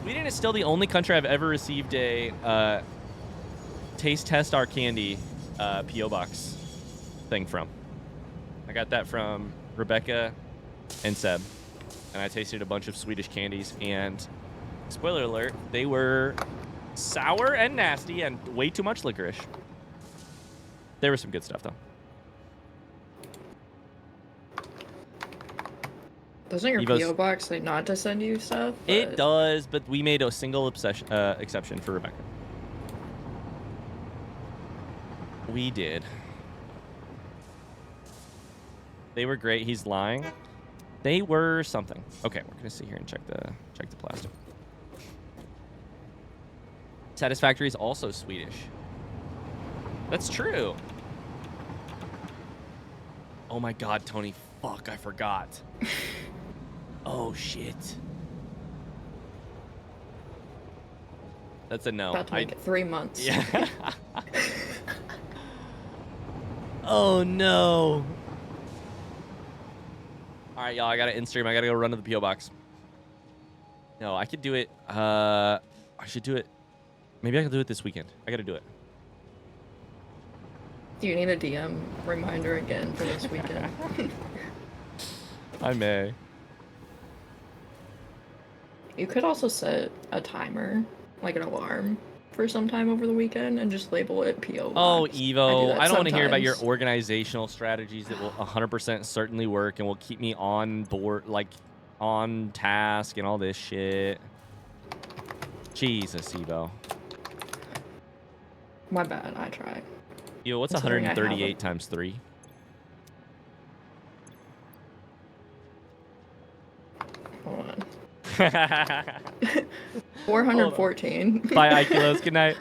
Sweden is still the only country I've ever received a taste test our candy P.O. box thing from. I got that from Rebecca and Seb, and I tasted a bunch of Swedish candies, and spoiler alert, they were sour and nasty and way too much licorice. There was some good stuff, though. Doesn't your P.O. box say not to send you stuff? It does, but we made a single exception for Rebecca. We did. They were great. He's lying. They were something. Okay, we're gonna sit here and check the plastic. Satisfactory is also Swedish. That's true. Oh my God, Tony. Fuck, I forgot. Oh shit. That's a no. About to make it 3 months. Yeah. Oh no. All right, y'all. I gotta in-stream. I gotta go run to the P.O. box. No, I could do it. I should do it. Maybe I can do it this weekend. I gotta do it. Do you need a DM reminder again for this weekend? I may. You could also set a timer, like an alarm, for some time over the weekend and just label it P.O. box. Oh, Evo. I don't want to hear about your sometimes. organizational strategies that will 100% certainly work and will keep me on board, like on task and all this shit. Jesus, Evo. My bad, I tried. Yo, what's Considering I 138 times 3? Hold on. 414. By Ikilos, good night.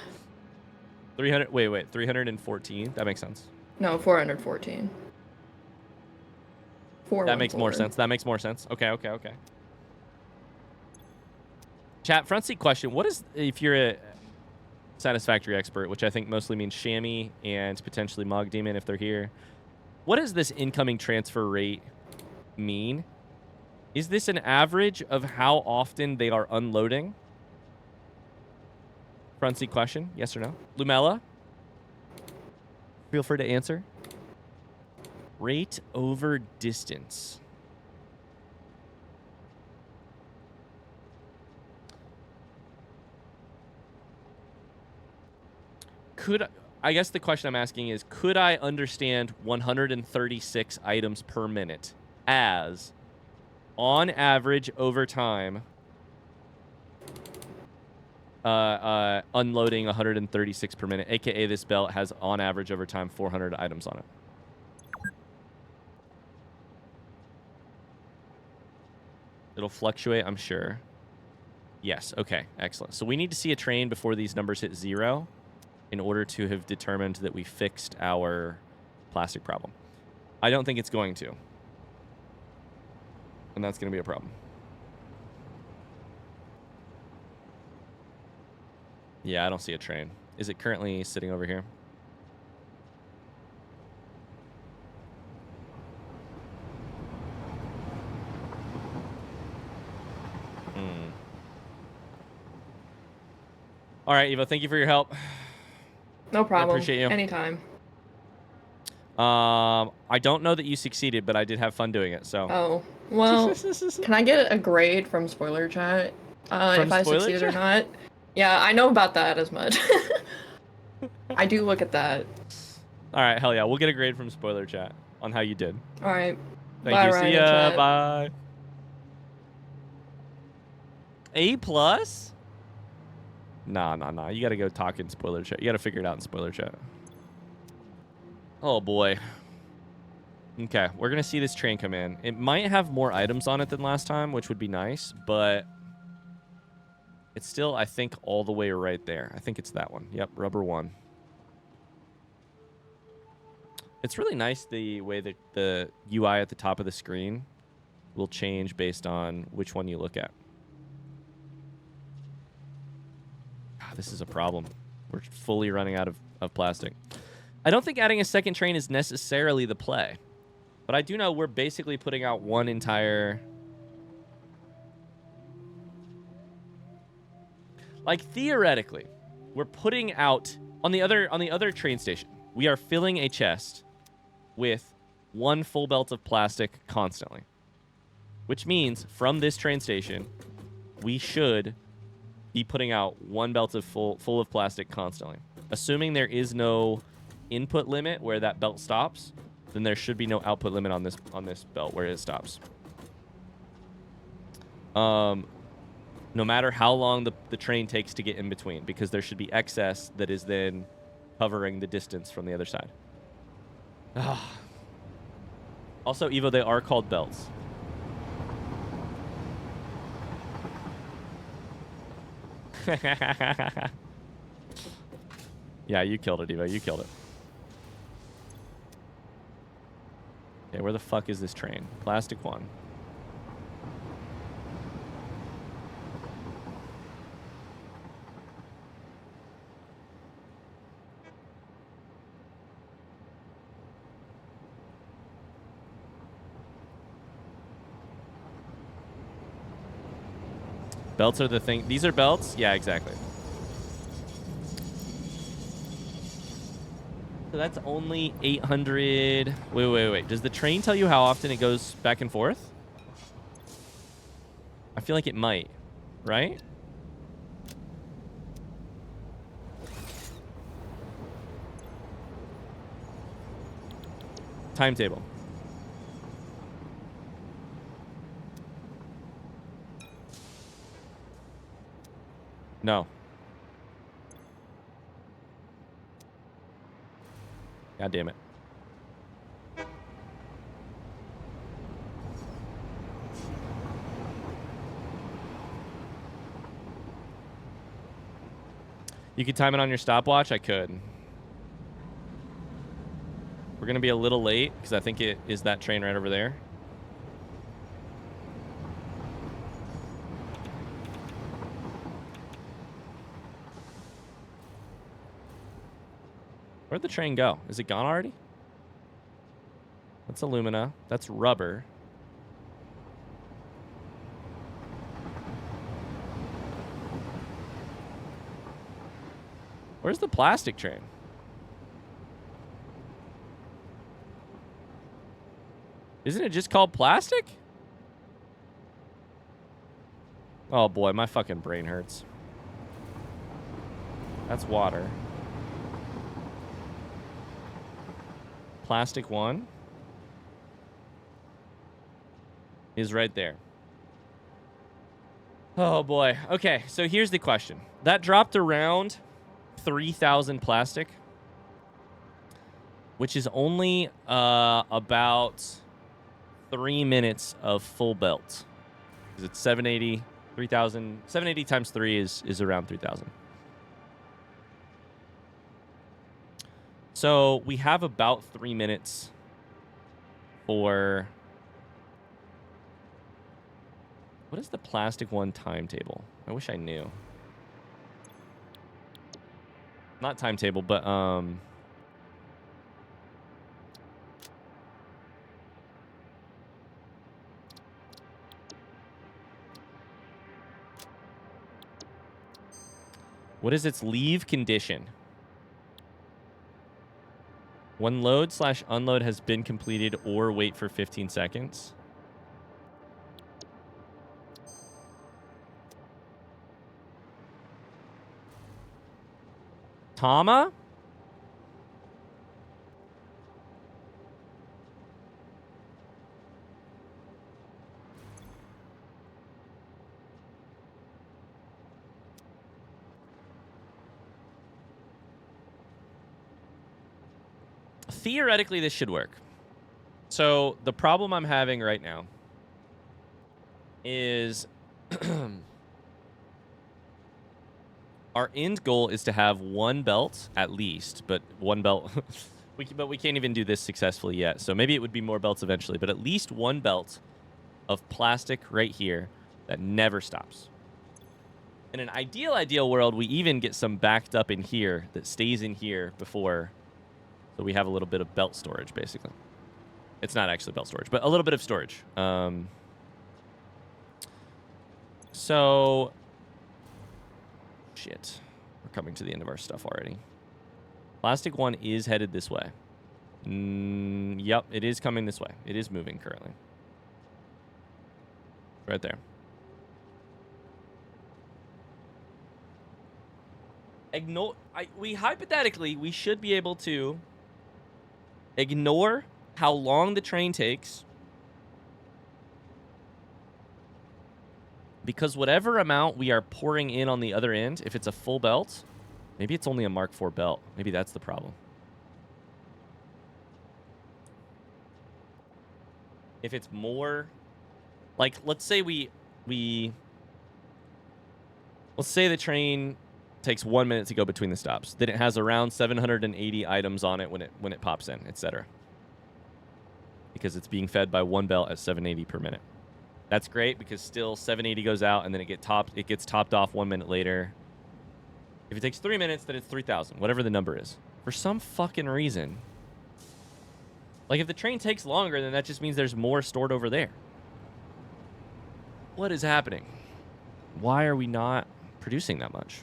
300. Wait. 314. That makes sense. No, 414. That makes more sense. That makes more sense. Okay. Chat, front seat question. What is, if you're a Satisfactory expert, which I think mostly means Shammy and potentially Mog Demon if they're here, what does this incoming transfer rate mean? Is this an average of how often they are unloading? Front seat question, yes or no? Lumella, feel free to answer. Rate over distance. I guess the question I'm asking is, could I understand 136 items per minute as, on average over time, unloading 136 per minute, aka this belt has on average over time 400 items on it? It'll fluctuate, I'm sure. Yes, okay, excellent. So we need to see a train before these numbers hit 0 in order to have determined that we fixed our plastic problem. I don't think it's going to. And that's going to be a problem. Yeah, I don't see a train. Is it currently sitting over here? All right, Eva, thank you for your help. No problem. I appreciate you. Anytime. I don't know that you succeeded, but I did have fun doing it, so. Oh, well, can I get a grade from spoiler chat? If I succeeded or not? Yeah, I know about that as much. I do look at that. All right, hell yeah. We'll get a grade from spoiler chat on how you did. All right. Thank Bye, you. Ryan See ya. chat. Bye. A+? Nah. You gotta go talk in spoiler chat. You gotta figure it out in spoiler chat. Oh, boy. Okay, we're gonna see this train come in. It might have more items on it than last time, which would be nice, but it's still, I think, all the way right there. I think it's that one. Yep, rubber 1. It's really nice the way that the UI at the top of the screen will change based on which one you look at. God, this is a problem. We're fully running out of plastic. I don't think adding a second train is necessarily the play. But I do know we're basically putting out one entire... Like, theoretically, we're putting out... On the other train station, We are filling a chest with 1 full belt of plastic constantly. Which means from this train station, we should be putting out 1 belt of full of plastic constantly. Assuming there is no input limit where that belt stops, then there should be no output limit on this belt where it stops. No matter how long the train takes to get in between, because there should be excess that is then covering the distance from the other side. Also, Evo, they are called belts. Yeah, you killed it, Evo. You killed it. Okay, where the fuck is this train? Plastic 1. Belts are the thing. These are belts? Yeah, exactly. So that's only 800. Wait. Does the train tell you how often it goes back and forth? I feel like it might, right? Timetable. No. God damn it. You could time it on your stopwatch? I could. We're going to be a little late because I think it is that train right over there. Where'd the train go? Is it gone already? That's alumina. That's rubber. Where's the plastic train? Isn't it just called plastic? Oh boy, my fucking brain hurts. That's water. Plastic 1 is right there. Oh boy. Okay, so here's the question. That dropped around 3,000 plastic, which is only about 3 minutes of full belt. Because it's 780, 3,000. 780 times 3 is around 3,000. So we have about 3 minutes for... What is the plastic 1 timetable? I wish I knew. Not timetable, but what is its leave condition? When load/unload has been completed or wait for 15 seconds. Tama? Theoretically, this should work. So the problem I'm having right now is our end goal is to have 1 belt at least, but 1 belt. But we can't even do this successfully yet. So maybe it would be more belts eventually, but at least 1 belt of plastic right here that never stops. In an ideal world, we even get some backed up in here that stays in here before. So we have a little bit of belt storage, basically. It's not actually belt storage, but a little bit of storage. So, shit. We're coming to the end of our stuff already. Plastic one is headed this way. Yep, it is coming this way. It is moving currently. Right there. We hypothetically, we should be able to ignore how long the train takes, because whatever amount we are pouring in on the other end, if it's a full belt, maybe it's only a Mark IV belt. Maybe that's the problem. If it's more, like, let's say let's say the train takes 1 minute to go between the stops. Then it has around 780 items on it when it pops in, etc. Because it's being fed by one belt at 780 per minute. That's great because still 780 goes out and then it gets topped off 1 minute later. If it takes 3 minutes, then it's 3,000, whatever the number is. For some fucking reason, like if the train takes longer, then that just means there's more stored over there. What is happening? Why are we not producing that much?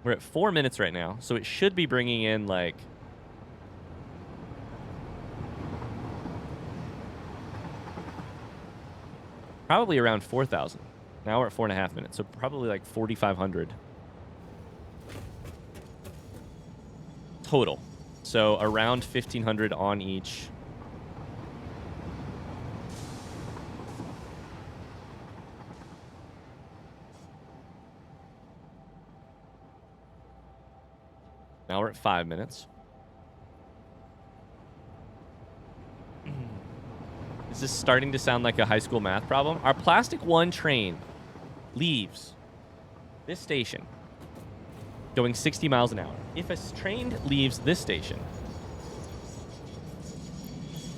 We're at 4 minutes right now, so it should be bringing in like probably around 4,000. Now we're at 4.5 minutes, so probably like 4,500 total. So around 1,500 on each. Now we're at 5 minutes. Is this starting to sound like a high school math problem? Our Plastic One train leaves this station going 60 miles an hour. If a train leaves this station,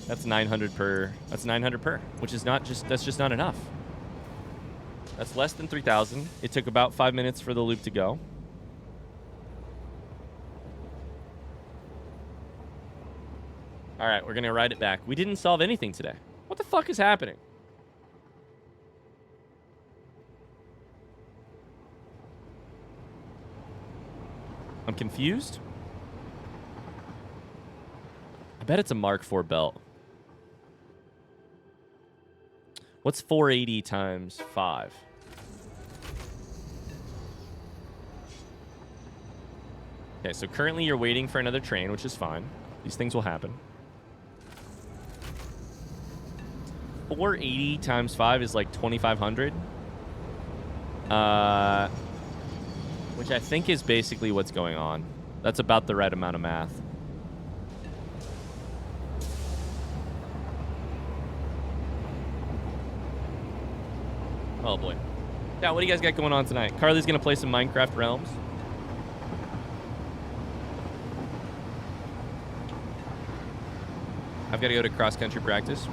that's 900 per, which is that's just not enough. That's less than 3,000. It took about 5 minutes for the loop to go. All right, we're going to ride it back. We didn't solve anything today. What the fuck is happening? I'm confused. I bet it's a Mark IV belt. What's 480 times 5? Okay, so currently you're waiting for another train, which is fine. These things will happen. 480 times 5 is like 2,500. Which I think is basically what's going on. That's about the right amount of math. Oh boy. Yeah, what do you guys got going on tonight? Carly's gonna play some Minecraft Realms. I've got to go to cross-country practice.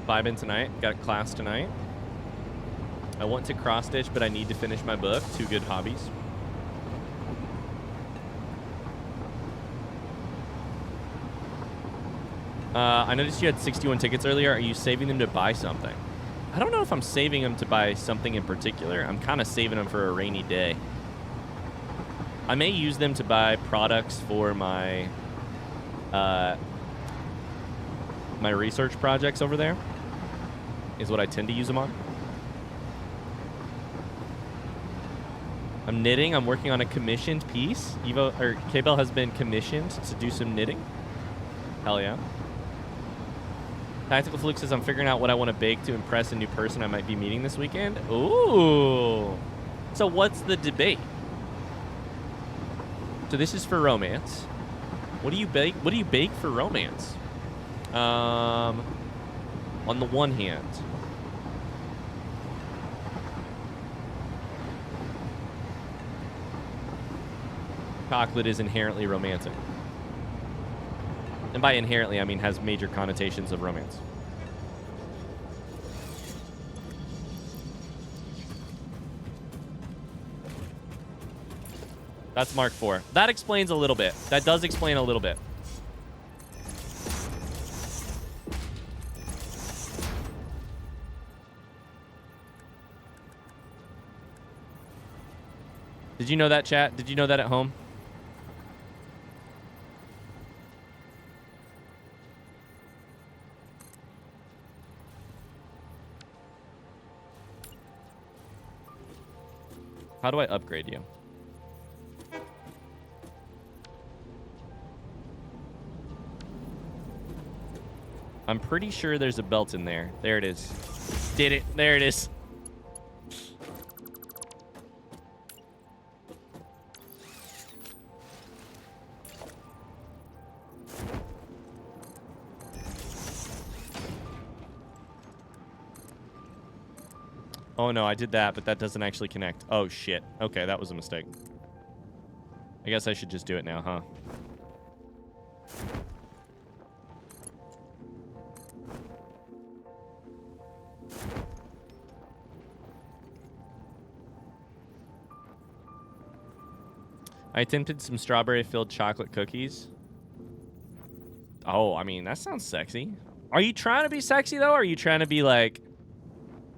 Vibing tonight. Got a class tonight. I want to cross-stitch, but I need to finish my book. Two good hobbies. I noticed you had 61 tickets earlier. Are you saving them to buy something? I don't know if I'm saving them to buy something in particular. I'm kind of saving them for a rainy day. I may use them to buy products for my my research projects over there. Is what I tend to use them on. I'm knitting. I'm working on a commissioned piece. K-Bell has been commissioned to do some knitting. Hell yeah. Tactical Fluke says, I'm figuring out what I want to bake to impress a new person I might be meeting this weekend. Ooh. So what's the debate? So this is for romance. What do you bake? What do you bake for romance? On the one hand, chocolate is inherently romantic. And by inherently, I mean has major connotations of romance. That's Mark IV. That explains a little bit. That does explain a little bit. Did you know that, chat? Did you know that at home? How do I upgrade you? I'm pretty sure there's a belt in there. There it is. Did it. There it is. Oh no, I did that, but that doesn't actually connect. Oh shit. Okay, that was a mistake. I guess I should just do it now, huh? I attempted some strawberry-filled chocolate cookies. Oh, I mean, that sounds sexy. Are you trying to be sexy, though? Or are you trying to be, like,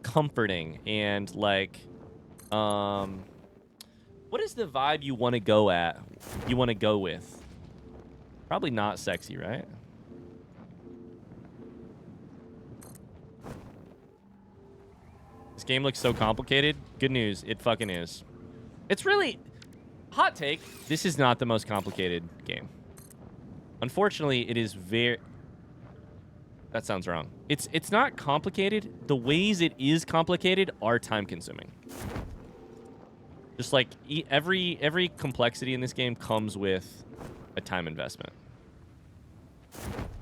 comforting and, like, what is the vibe you want to go at? You want to go with? Probably not sexy, right? This game looks so complicated. Good news, it fucking is. It's really... Hot take, this is not the most complicated game. Unfortunately, it is very... That sounds wrong. It's not complicated. The ways it is complicated are time-consuming. Just like every complexity in this game comes with a time investment.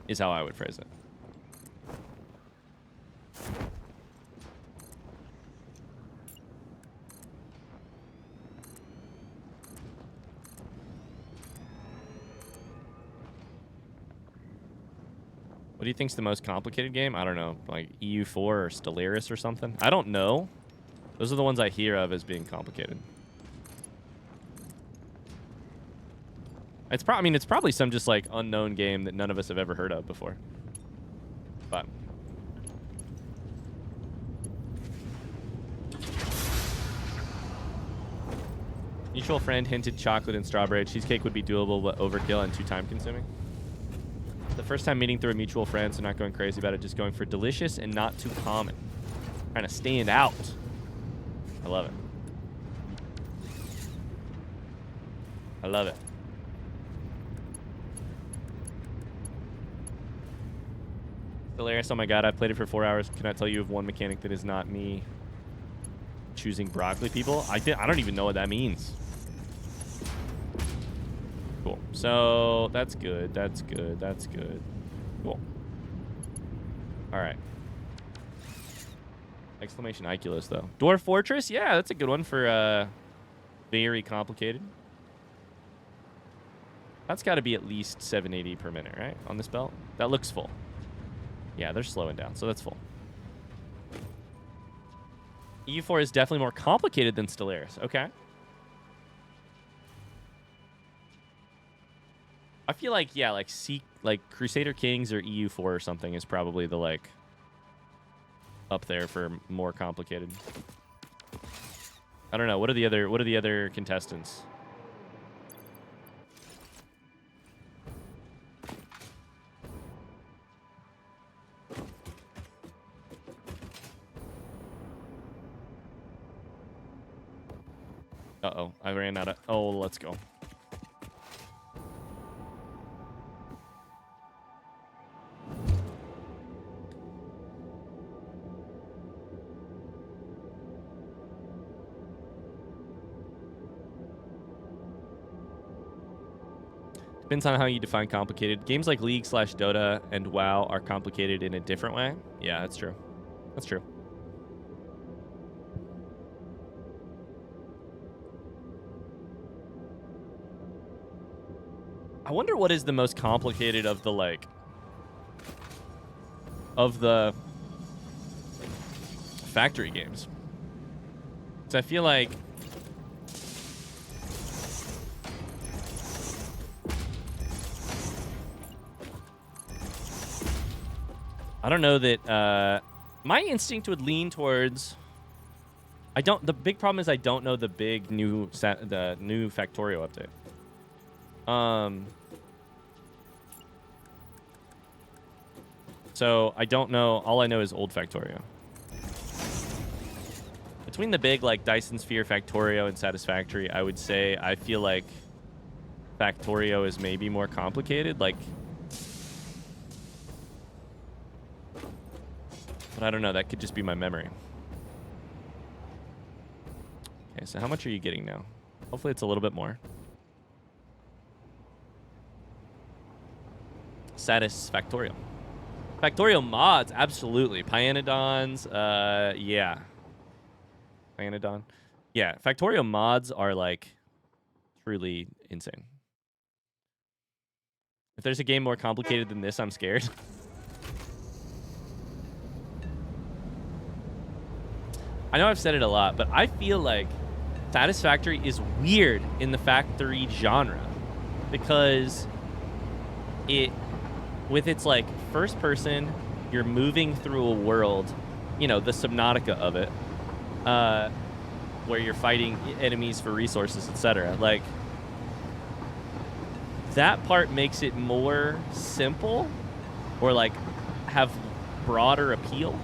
Is how I would phrase it. What do you think's the most complicated game? I don't know, like EU4 or Stellaris or something. I don't know. Those are the ones I hear of as being complicated. It's I mean, it's probably some just like unknown game that none of us have ever heard of before. But mutual friend hinted chocolate and strawberry cheesecake would be doable, but overkill and too time consuming. The first time meeting through a mutual friend, so not going crazy about it, just going for delicious and not too common. Trying to stand out. I love it. I love it. Hilarious. Oh my god, I've played it for 4 hours. Can I tell you of one mechanic that is not me choosing broccoli people? I don't even know what that means. Cool. So that's good. That's good. That's good. Cool. All right. Exclamation Iculus, though. Dwarf Fortress? Yeah, that's a good one for very complicated. That's got to be at least 780 per minute, right? On this belt? That looks full. Yeah, they're slowing down, so that's full. EU4 is definitely more complicated than Stellaris. Okay. I feel like, yeah, like Crusader Kings or EU4 or something is probably the, like, up there for more complicated. I don't know. What are the other contestants? Uh-oh. I ran out of... Oh, let's go. Depends on how you define complicated. Games like League / Dota and WoW are complicated in a different way. Yeah, that's true. That's true. I wonder what is the most complicated of the, like, of the factory games. Because I feel like I don't know that my instinct would lean towards. The big problem is I don't know the big new Factorio update. So I don't know. All I know is old Factorio. Between the big like Dyson Sphere, Factorio, and Satisfactory, I would say I feel like Factorio is maybe more complicated. Like, but I don't know. That could just be my memory. Okay, so how much are you getting now? Hopefully it's a little bit more. Satisfactory. Factorio mods, absolutely. Pyanodons, yeah. Pyanodon. Yeah, Factorio mods are, like, truly insane. If there's a game more complicated than this, I'm scared. I know I've said it a lot, but I feel like Satisfactory is weird in the factory genre because with its like first person, you're moving through a world, you know, the Subnautica of it, where you're fighting enemies for resources, etc. Like, that part makes it more simple or like have broader appeal.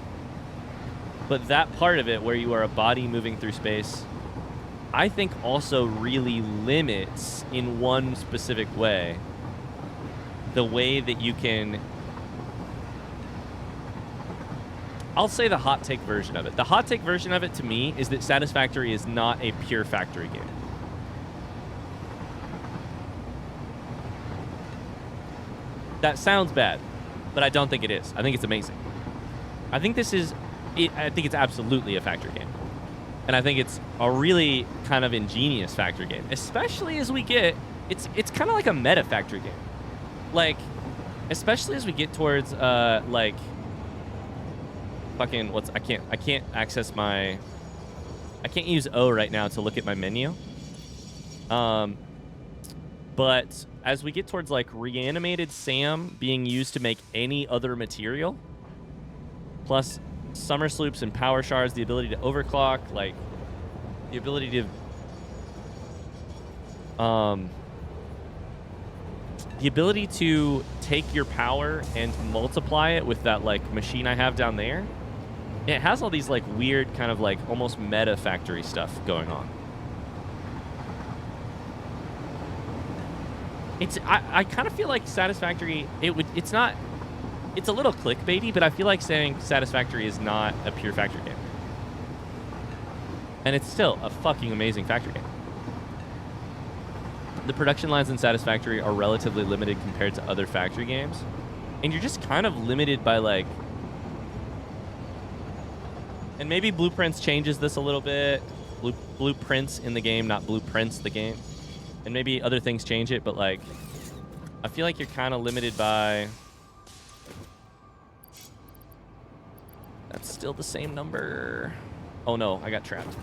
But that part of it where you are a body moving through space, I think also really limits in one specific way the way that you can. I'll say the hot take version of it. The hot take version of it to me is that Satisfactory is not a pure factory game. That sounds bad, but I don't think it is. I think it's amazing. I think this is. I think it's absolutely a factory game. And I think it's a really kind of ingenious factory game, especially as we get. It's kind of like a meta factory game. Like, especially as we get towards like fucking I can't access my. I can't use O right now to look at my menu. But as we get towards like reanimated SAM being used to make any other material, plus summer sloops and power shards, the ability to overclock, like the ability to take your power and multiply it with that like machine I have down there. It has all these like weird kind of like almost meta factory stuff going on. I kind of feel like Satisfactory it's not. It's a little clickbaity, but I feel like saying Satisfactory is not a pure factory game. And it's still a fucking amazing factory game. The production lines in Satisfactory are relatively limited compared to other factory games. And you're just kind of limited by like... And maybe Blueprints changes this a little bit. Blueprints in the game, not Blueprints the game. And maybe other things change it, but like... I feel like you're kind of limited by... That's still the same number. Oh no, I got trapped.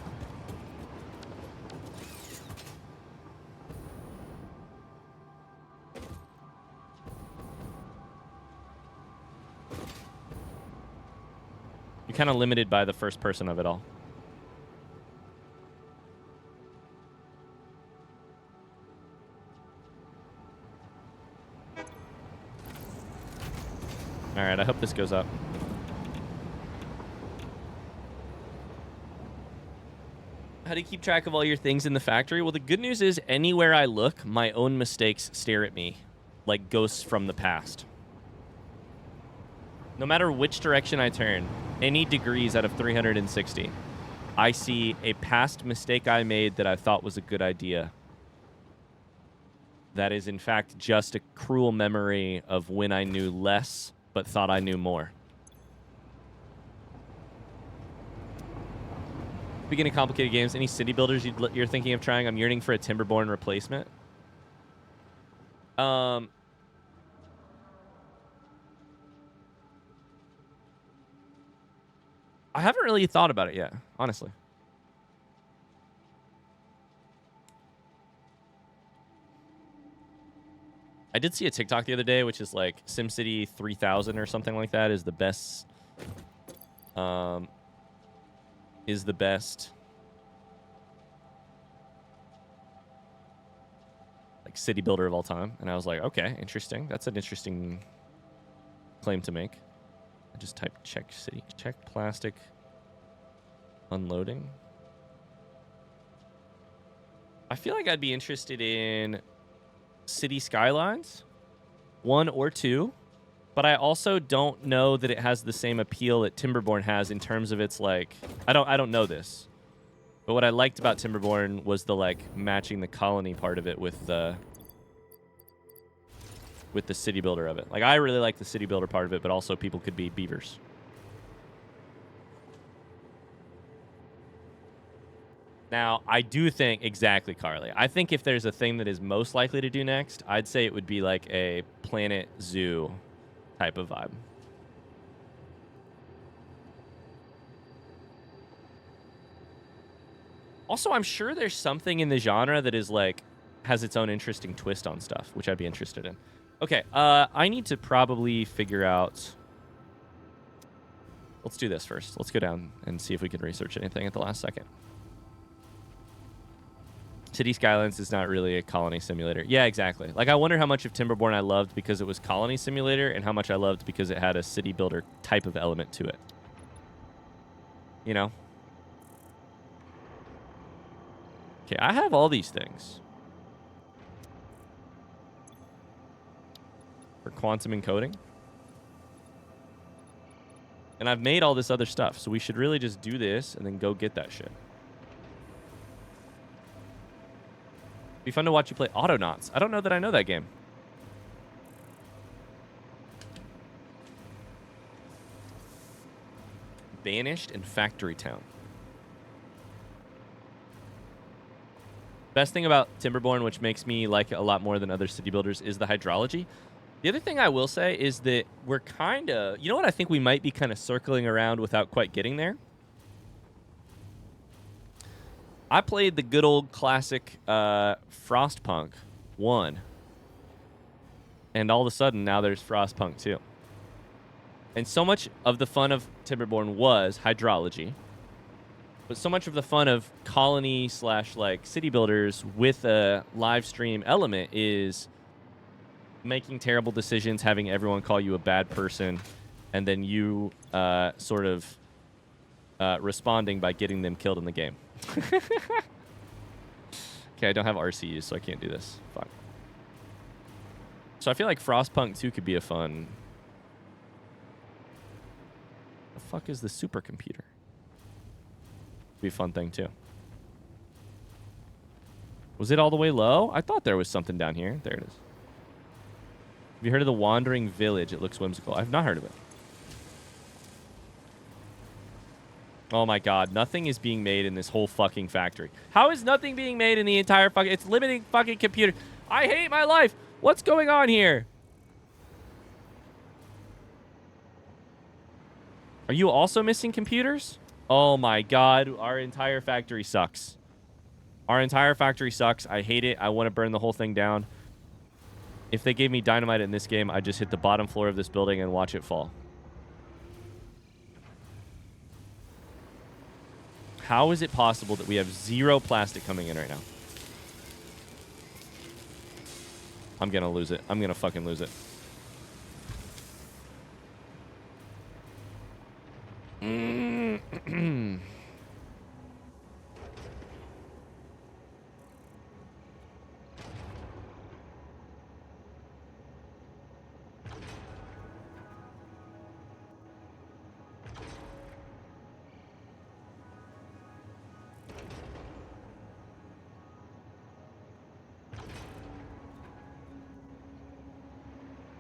You're kind of limited by the first person of it all. All right, I hope this goes up. How do you keep track of all your things in the factory? Well, the good news is anywhere I look, my own mistakes stare at me like ghosts from the past. No matter which direction I turn, any degrees out of 360, I see a past mistake I made that I thought was a good idea. That is, in fact, just a cruel memory of when I knew less but thought I knew more. Speaking of complicated games, any city builders you're thinking of trying? I'm yearning for a Timberborn replacement. I haven't really thought about it yet, honestly. I did see a TikTok the other day, which is like SimCity 3000 or something like that is the best. Is the best like city builder of all time, and I was like, okay, interesting. That's an interesting claim to make. I just typed check city, check plastic unloading. I feel like I'd be interested in City Skylines 1 or 2, but I also don't know that it has the same appeal that Timberborn has in terms of its like I don't know this. But what I liked about Timberborn was the like matching the colony part of it with the city builder of it. Like I really like the city builder part of it, but also people could be beavers. Now, I do think, exactly, Carly. I think if there's a thing that is most likely to do next, I'd say it would be like a Planet Zoo type of vibe. Also, I'm sure there's something in the genre that is like, has its own interesting twist on stuff, which I'd be interested in. Okay, I need to probably figure out... Let's do this first. Let's go down and see if we can research anything at the last second. City Skylines is not really a colony simulator. Yeah, exactly. Like, I wonder how much of Timberborn I loved because it was colony simulator and how much I loved because it had a city builder type of element to it. You know? Okay, I have all these things. For quantum encoding. And I've made all this other stuff, so we should really just do this and then go get that shit. Be fun to watch you play Autonauts. I don't know that I know that game. Banished and Factory Town. Best thing about Timberborn, which makes me like it a lot more than other city builders, is the hydrology. The other thing I will say is that we're kind of... You know what I think we might be kind of circling around without quite getting there? I played the good old classic Frostpunk 1. And all of a sudden, now there's Frostpunk 2. And so much of the fun of Timberborn was hydrology. But so much of the fun of colony / like city builders with a live stream element is making terrible decisions, having everyone call you a bad person, and then you sort of responding by getting them killed in the game. Okay, I don't have RCUs, so I can't do this. Fuck. So I feel like Frostpunk 2 could be a fun... The fuck is the supercomputer? Be a fun thing, too. Was it all the way low? I thought there was something down here. There it is. Have you heard of the Wandering Village? It looks whimsical. I've not heard of it. Oh my god, nothing is being made in this whole fucking factory. How is nothing being made in the entire fucking... It's limiting fucking computer. I hate my life. What's going on here? Are you also missing computers? Oh my god, our entire factory sucks. Our entire factory sucks. I hate it. I want to burn the whole thing down. If they gave me dynamite in this game, I'd just hit the bottom floor of this building and watch it fall. How is it possible that we have 0 plastic coming in right now? I'm going to lose it. I'm going to fucking lose it.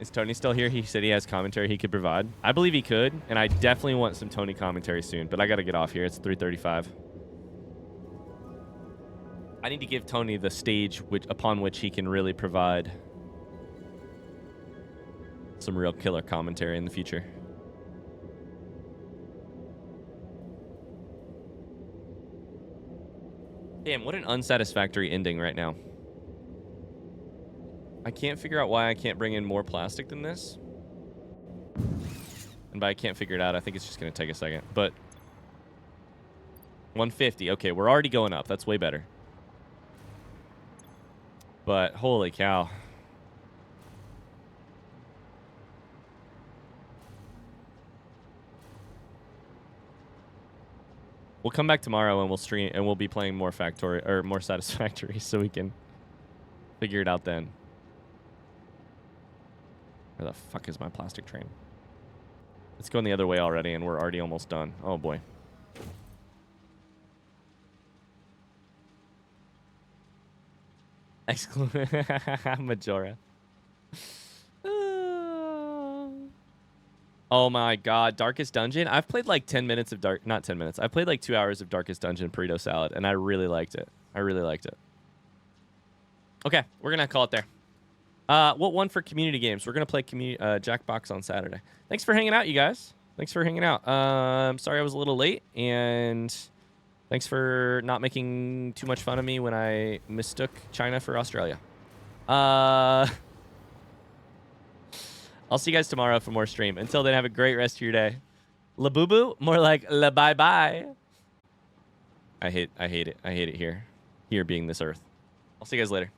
Is Tony still here? He said he has commentary he could provide. I believe he could, and I definitely want some Tony commentary soon, but I got to get off here. It's 3:35. I need to give Tony the stage upon which he can really provide some real killer commentary in the future. Damn, what an unsatisfactory ending right now. I can't figure out why I can't bring in more plastic than this. And by I can't figure it out, I think it's just going to take a second. But 150. Okay, we're already going up. That's way better. But holy cow. We'll come back tomorrow and we'll stream and we'll be playing more Factory or more Satisfactory so we can figure it out then. Where the fuck is my plastic train? It's going the other way already and we're already almost done. Oh boy. Majora. Oh my god, Darkest Dungeon. I've played like 10 minutes of not 10 minutes. I played like 2 hours of Darkest Dungeon Burrito Salad, and I really liked it. I really liked it. Okay, we're gonna call it there. What one for community games? We're gonna play Jackbox on Saturday. Thanks for hanging out, you guys. Thanks for hanging out. Sorry I was a little late, and thanks for not making too much fun of me when I mistook China for Australia. I'll see you guys tomorrow for more stream. Until then, have a great rest of your day. Labubu? More like la bye bye. I hate it. I hate it here. Here being this earth. I'll see you guys later.